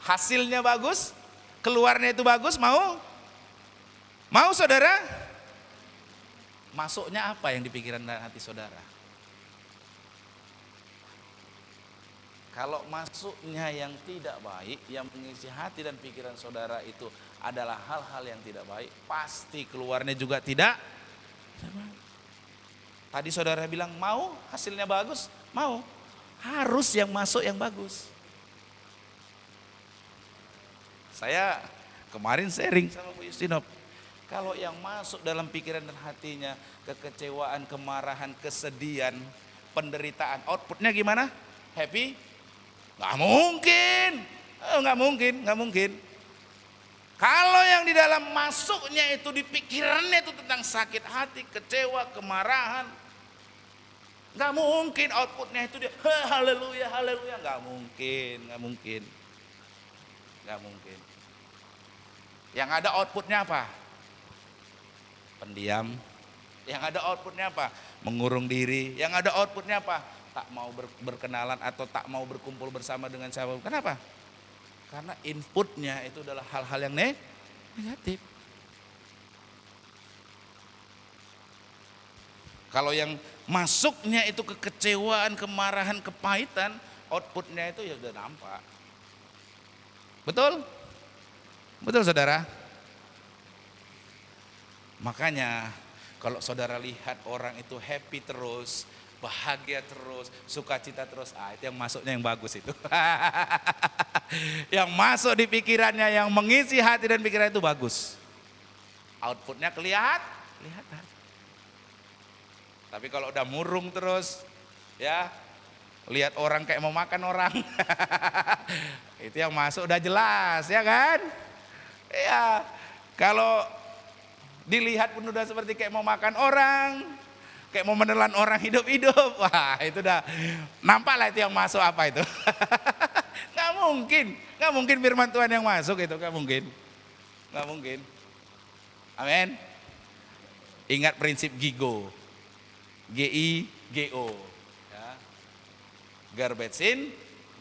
Hasilnya bagus? Keluarnya itu bagus, mau? Mau saudara? Masuknya apa yang di pikiran dan hati saudara? Kalau masuknya yang tidak baik, yang mengisi hati dan pikiran saudara itu adalah hal-hal yang tidak baik, pasti keluarnya juga tidak baik. Tadi saudara bilang mau hasilnya bagus, mau. Harus yang masuk yang bagus. Saya kemarin sharing sama Bu Justinov, kalau yang masuk dalam pikiran dan hatinya kekecewaan, kemarahan, kesedihan, penderitaan, outputnya gimana? Happy? Nggak mungkin, nggak mungkin. Kalau yang di dalam masuknya itu di pikirannya itu tentang sakit hati, kecewa, kemarahan, nggak mungkin outputnya itu dia haleluya, haleluya, nggak mungkin. Yang ada outputnya apa? Pendiam. Yang ada outputnya apa? Mengurung diri. Yang ada outputnya apa? Tak mau berkenalan atau tak mau berkumpul bersama dengan siapa. Kenapa? Karena inputnya itu adalah hal-hal yang negatif. Kalau yang masuknya itu kekecewaan, kemarahan, kepahitan, outputnya itu ya udah nampak. Betul? Betul saudara? Makanya kalau saudara lihat orang itu happy terus, bahagia terus, sukacita terus, itu yang masuknya yang bagus itu. Yang masuk di pikirannya, yang mengisi hati dan pikiran itu bagus. Outputnya kelihatan. Tapi kalau udah murung terus, ya lihat orang kayak mau makan orang, itu yang masuk udah jelas, ya kan? Iya, kalau dilihat pun udah seperti kayak mau makan orang, kayak mau menelan orang hidup-hidup, wah itu udah nampak lah itu yang masuk apa itu. Nggak mungkin firman Tuhan yang masuk itu, nggak mungkin. Amin. Ingat prinsip GIGO. GIGO, ya. Garbage in,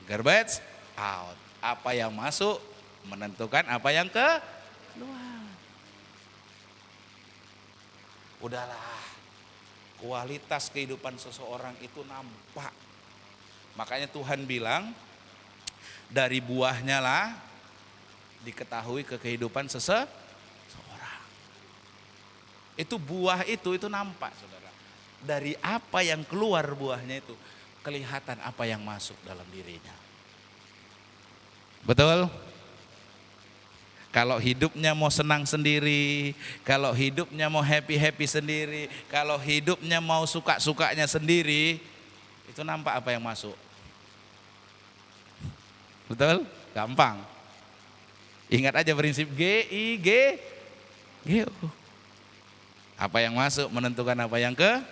garbage out. Apa yang masuk menentukan apa yang keluar. Udahlah, kualitas kehidupan seseorang itu nampak. Makanya Tuhan bilang, dari buahnya lah diketahui kehidupan seseorang. Itu buah itu nampak, saudara. Dari apa yang keluar buahnya itu kelihatan apa yang masuk dalam dirinya. Betul? Kalau hidupnya mau senang sendiri, kalau hidupnya mau happy sendiri, kalau hidupnya mau suka-sukanya sendiri, itu nampak apa yang masuk. Betul? Gampang. Ingat aja prinsip GIGO. Apa yang masuk menentukan apa yang keluar.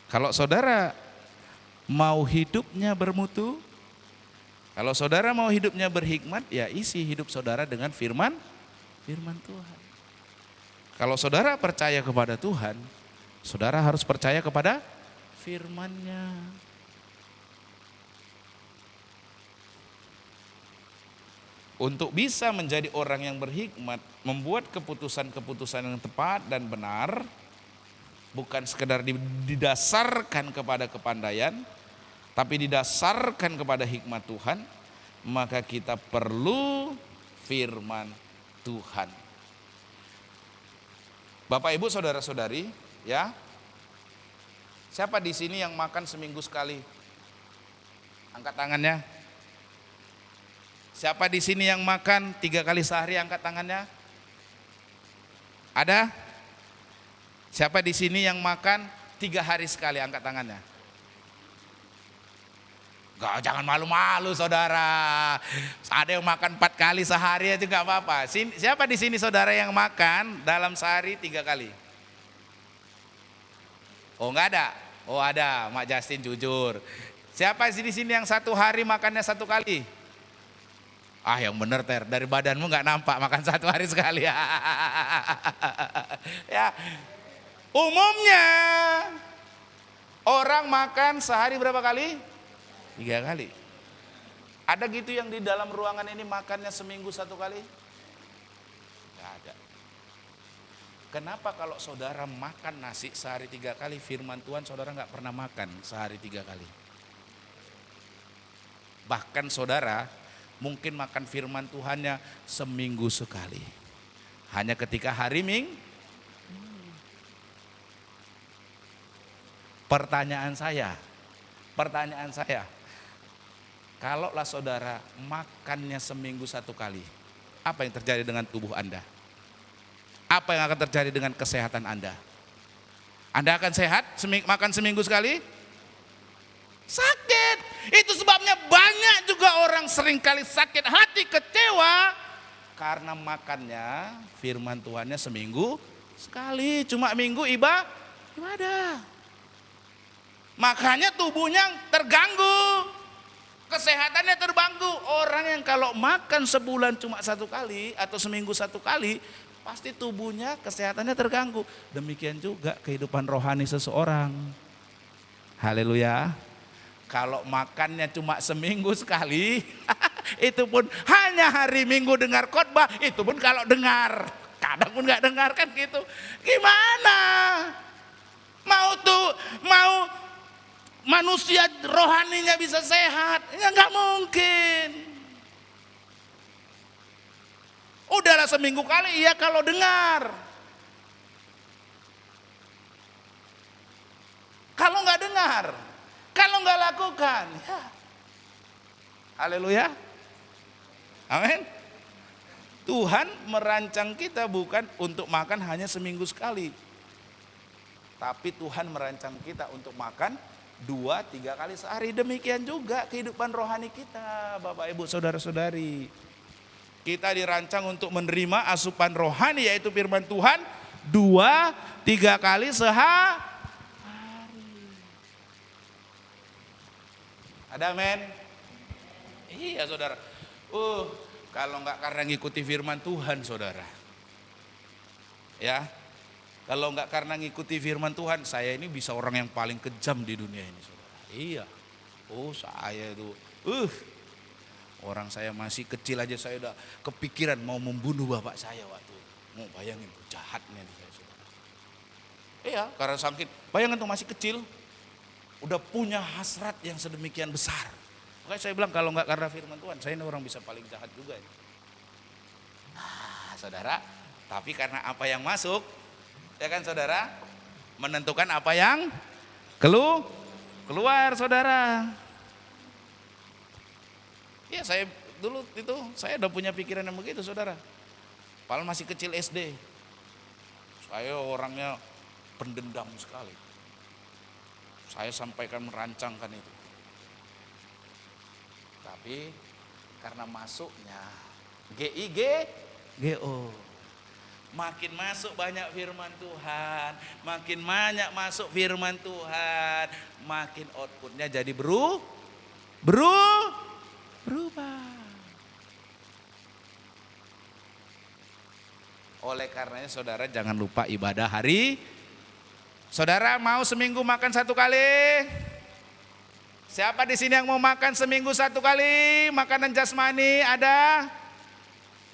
Kalau saudara mau hidupnya bermutu, kalau saudara mau hidupnya berhikmat, ya isi hidup saudara dengan firman Tuhan. Kalau saudara percaya kepada Tuhan, saudara harus percaya kepada firman-Nya. Untuk bisa menjadi orang yang berhikmat, membuat keputusan-keputusan yang tepat dan benar, bukan sekedar didasarkan kepada kepandaian, tapi didasarkan kepada hikmat Tuhan, maka kita perlu firman Tuhan. Bapak Ibu saudara-saudari, ya. Siapa di sini yang makan seminggu sekali? Angkat tangannya. Siapa di sini yang makan 3 kali sehari? Angkat tangannya. Ada? Siapa di sini yang makan 3 hari sekali? Angkat tangannya. Gak, jangan malu-malu saudara. Ada yang makan 4 kali sehari itu gak apa-apa. Siapa di sini saudara yang makan dalam sehari 3 kali? Oh enggak ada? Oh ada, Mak Justin jujur. Siapa di sini yang 1 hari makannya 1 kali? Ah yang bener Ter, dari badanmu gak nampak makan 1 hari sekali. Ya, umumnya orang makan sehari berapa kali? 3 kali. Ada gitu yang di dalam ruangan ini makannya seminggu 1 kali? Gak ada. Kenapa kalau saudara makan nasi sehari 3 kali, firman Tuhan saudara gak pernah makan sehari 3 kali? Bahkan saudara mungkin makan firman Tuhannya seminggu sekali. Hanya ketika hari Minggu. Pertanyaan saya, kalaulah saudara makannya seminggu 1 kali, apa yang terjadi dengan tubuh Anda? Apa yang akan terjadi dengan kesehatan Anda? Anda akan sehat makan seminggu sekali? Sakit. Itu sebabnya banyak juga orang seringkali sakit hati, kecewa karena makannya firman Tuhannya seminggu sekali, cuma minggu ibadah. Makanya tubuhnya terganggu, kesehatannya terganggu. Orang yang kalau makan sebulan cuma 1 kali atau seminggu 1 kali, pasti tubuhnya kesehatannya terganggu. Demikian juga kehidupan rohani seseorang. Haleluya. Kalau makannya cuma seminggu sekali, itu pun hanya hari Minggu dengar khotbah, itu pun kalau dengar. Kadang pun nggak dengarkan gitu. Gimana? Mau manusia rohaninya bisa sehat? Ya nggak mungkin. Udahlah seminggu kali iya kalau dengar. Kalau nggak dengar, kalau nggak lakukan, ya. Haleluya. Amin. Tuhan merancang kita bukan untuk makan hanya seminggu sekali. Tapi Tuhan merancang kita untuk makan 2-3 kali sehari. Demikian juga kehidupan rohani kita, Bapak Ibu Saudara-saudari. Kita dirancang untuk menerima asupan rohani yaitu firman Tuhan 2-3 kali sehari. Ada amin? Iya saudara. Kalau nggak karena ngikuti firman Tuhan saudara. Ya, kalau nggak karena ngikuti firman Tuhan, saya ini bisa orang yang paling kejam di dunia ini saudara. Iya. Saya itu. Orang saya masih kecil aja saya udah kepikiran mau membunuh bapak saya waktu itu. Mau bayangin tuh jahatnya saya saudara. Iya, karena saking bayangin tuh masih kecil. Udah punya hasrat yang sedemikian besar. Makanya saya bilang kalau nggak karena firman Tuhan, saya ini orang bisa paling jahat juga. Nah, saudara, tapi karena apa yang masuk, ya kan saudara, menentukan apa yang keluar saudara. Ya saya dulu itu, saya udah punya pikiran yang begitu saudara. Padahal masih kecil SD. Saya orangnya pendendam sekali. Saya sampaikan merancangkan itu. Tapi karena masuknya GO. Makin masuk banyak firman Tuhan, makin banyak masuk firman Tuhan, makin outputnya jadi berubah. Oleh karenanya saudara jangan lupa ibadah hari. Saudara mau seminggu makan 1 kali? Siapa di sini yang mau makan seminggu 1 kali makanan jasmani? Ada?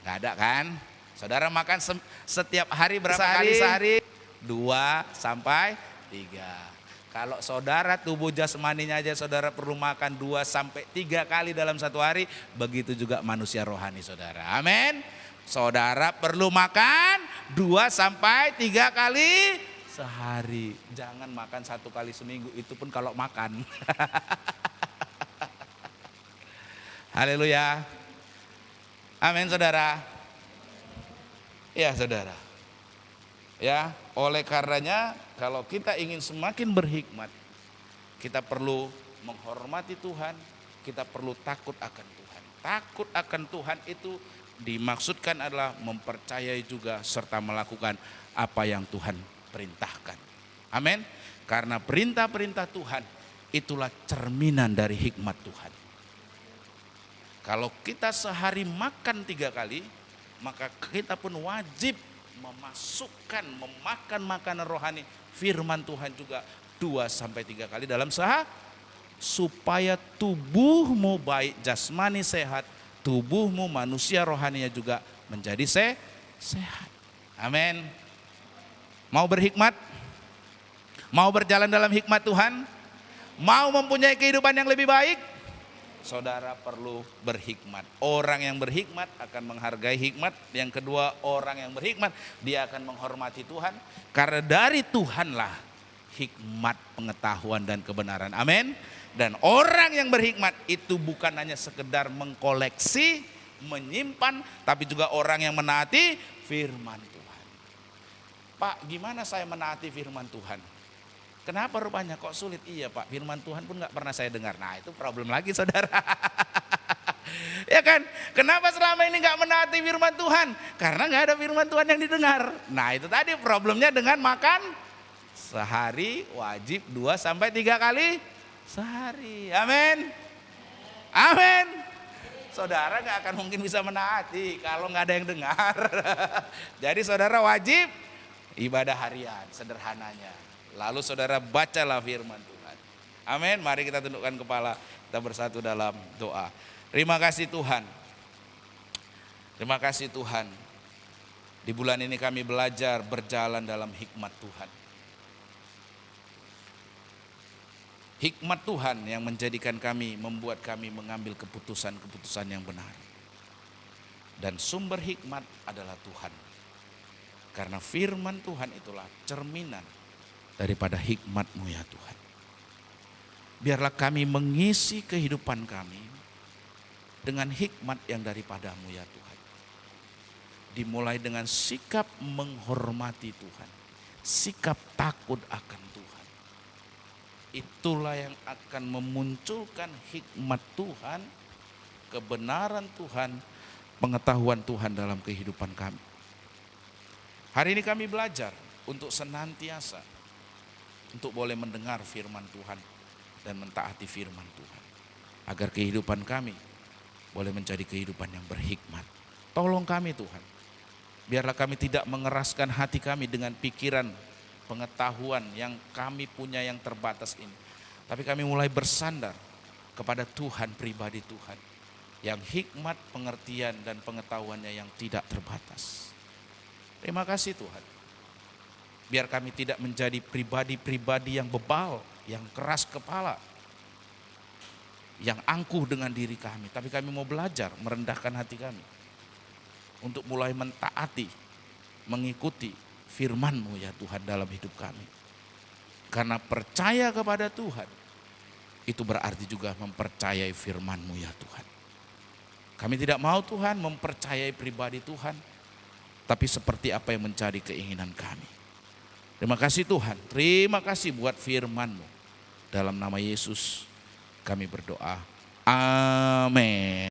Gak ada kan? Saudara makan setiap hari berapa kali sehari? 2-3. Kalau saudara tubuh jasmaninya aja saudara perlu makan 2-3 kali dalam 1 hari, begitu juga manusia rohani saudara. Amin. Saudara perlu makan 2-3 kali sehari. Jangan makan 1 kali seminggu, itu pun kalau makan. Haleluya. Amin saudara. Ya saudara. Ya, oleh karenanya kalau kita ingin semakin berhikmat, kita perlu menghormati Tuhan, kita perlu takut akan Tuhan. Takut akan Tuhan itu dimaksudkan adalah mempercayai juga serta melakukan apa yang Tuhan perintahkan. Amin. Karena perintah-perintah Tuhan itulah cerminan dari hikmat Tuhan. Kalau kita sehari makan 3 kali, maka kita pun wajib memakan makanan rohani firman Tuhan juga 2-3 kali dalam sehari, supaya tubuhmu baik jasmani sehat, tubuhmu manusia rohaninya juga menjadi sehat. Amin. Mau berhikmat? Mau berjalan dalam hikmat Tuhan? Mau mempunyai kehidupan yang lebih baik? Saudara perlu berhikmat. Orang yang berhikmat akan menghargai hikmat. Yang kedua, orang yang berhikmat dia akan menghormati Tuhan. Karena dari Tuhanlah hikmat, pengetahuan dan kebenaran. Amin. Dan orang yang berhikmat itu bukan hanya sekedar mengkoleksi, menyimpan, tapi juga orang yang menaati firman Tuhan. Pak, gimana saya menaati firman Tuhan? Kenapa rupanya kok sulit? Iya Pak, firman Tuhan pun gak pernah saya dengar. Nah itu problem lagi saudara. Ya kan, kenapa selama ini gak menaati firman Tuhan? Karena gak ada firman Tuhan yang didengar. Nah itu tadi problemnya dengan makan sehari wajib 2-3 kali sehari. Amin. Amin. Saudara gak akan mungkin bisa menaati kalau gak ada yang dengar. Jadi saudara wajib ibadah harian sederhananya. Lalu saudara bacalah firman Tuhan. Amin. Mari kita tundukkan kepala, kita bersatu dalam doa. Terima kasih Tuhan. Terima kasih Tuhan. Di bulan ini kami belajar berjalan dalam hikmat Tuhan. Hikmat Tuhan yang menjadikan kami, membuat kami mengambil keputusan-keputusan yang benar. Dan sumber hikmat adalah Tuhan. Karena firman Tuhan itulah cerminan daripada hikmat-Mu ya Tuhan. Biarlah kami mengisi kehidupan kami dengan hikmat yang daripada-Mu ya Tuhan. Dimulai dengan sikap menghormati Tuhan, sikap takut akan Tuhan. Itulah yang akan memunculkan hikmat Tuhan, kebenaran Tuhan, pengetahuan Tuhan dalam kehidupan kami. Hari ini kami belajar untuk senantiasa, untuk boleh mendengar firman Tuhan dan mentaati firman Tuhan. Agar kehidupan kami boleh menjadi kehidupan yang berhikmat. Tolong kami Tuhan. Biarlah kami tidak mengeraskan hati kami dengan pikiran, pengetahuan yang kami punya yang terbatas ini. Tapi kami mulai bersandar kepada Tuhan, pribadi Tuhan. Yang hikmat, pengertian dan pengetahuannya yang tidak terbatas. Terima kasih Tuhan. Biar kami tidak menjadi pribadi-pribadi yang bebal, yang keras kepala. Yang angkuh dengan diri kami. Tapi kami mau belajar merendahkan hati kami. Untuk mulai mentaati, mengikuti firman-Mu ya Tuhan dalam hidup kami. Karena percaya kepada Tuhan, itu berarti juga mempercayai firman-Mu ya Tuhan. Kami tidak mau Tuhan mempercayai pribadi Tuhan, tapi seperti apa yang menjadi keinginan kami. Terima kasih Tuhan, terima kasih buat firman-Mu. Dalam nama Yesus kami berdoa, amin.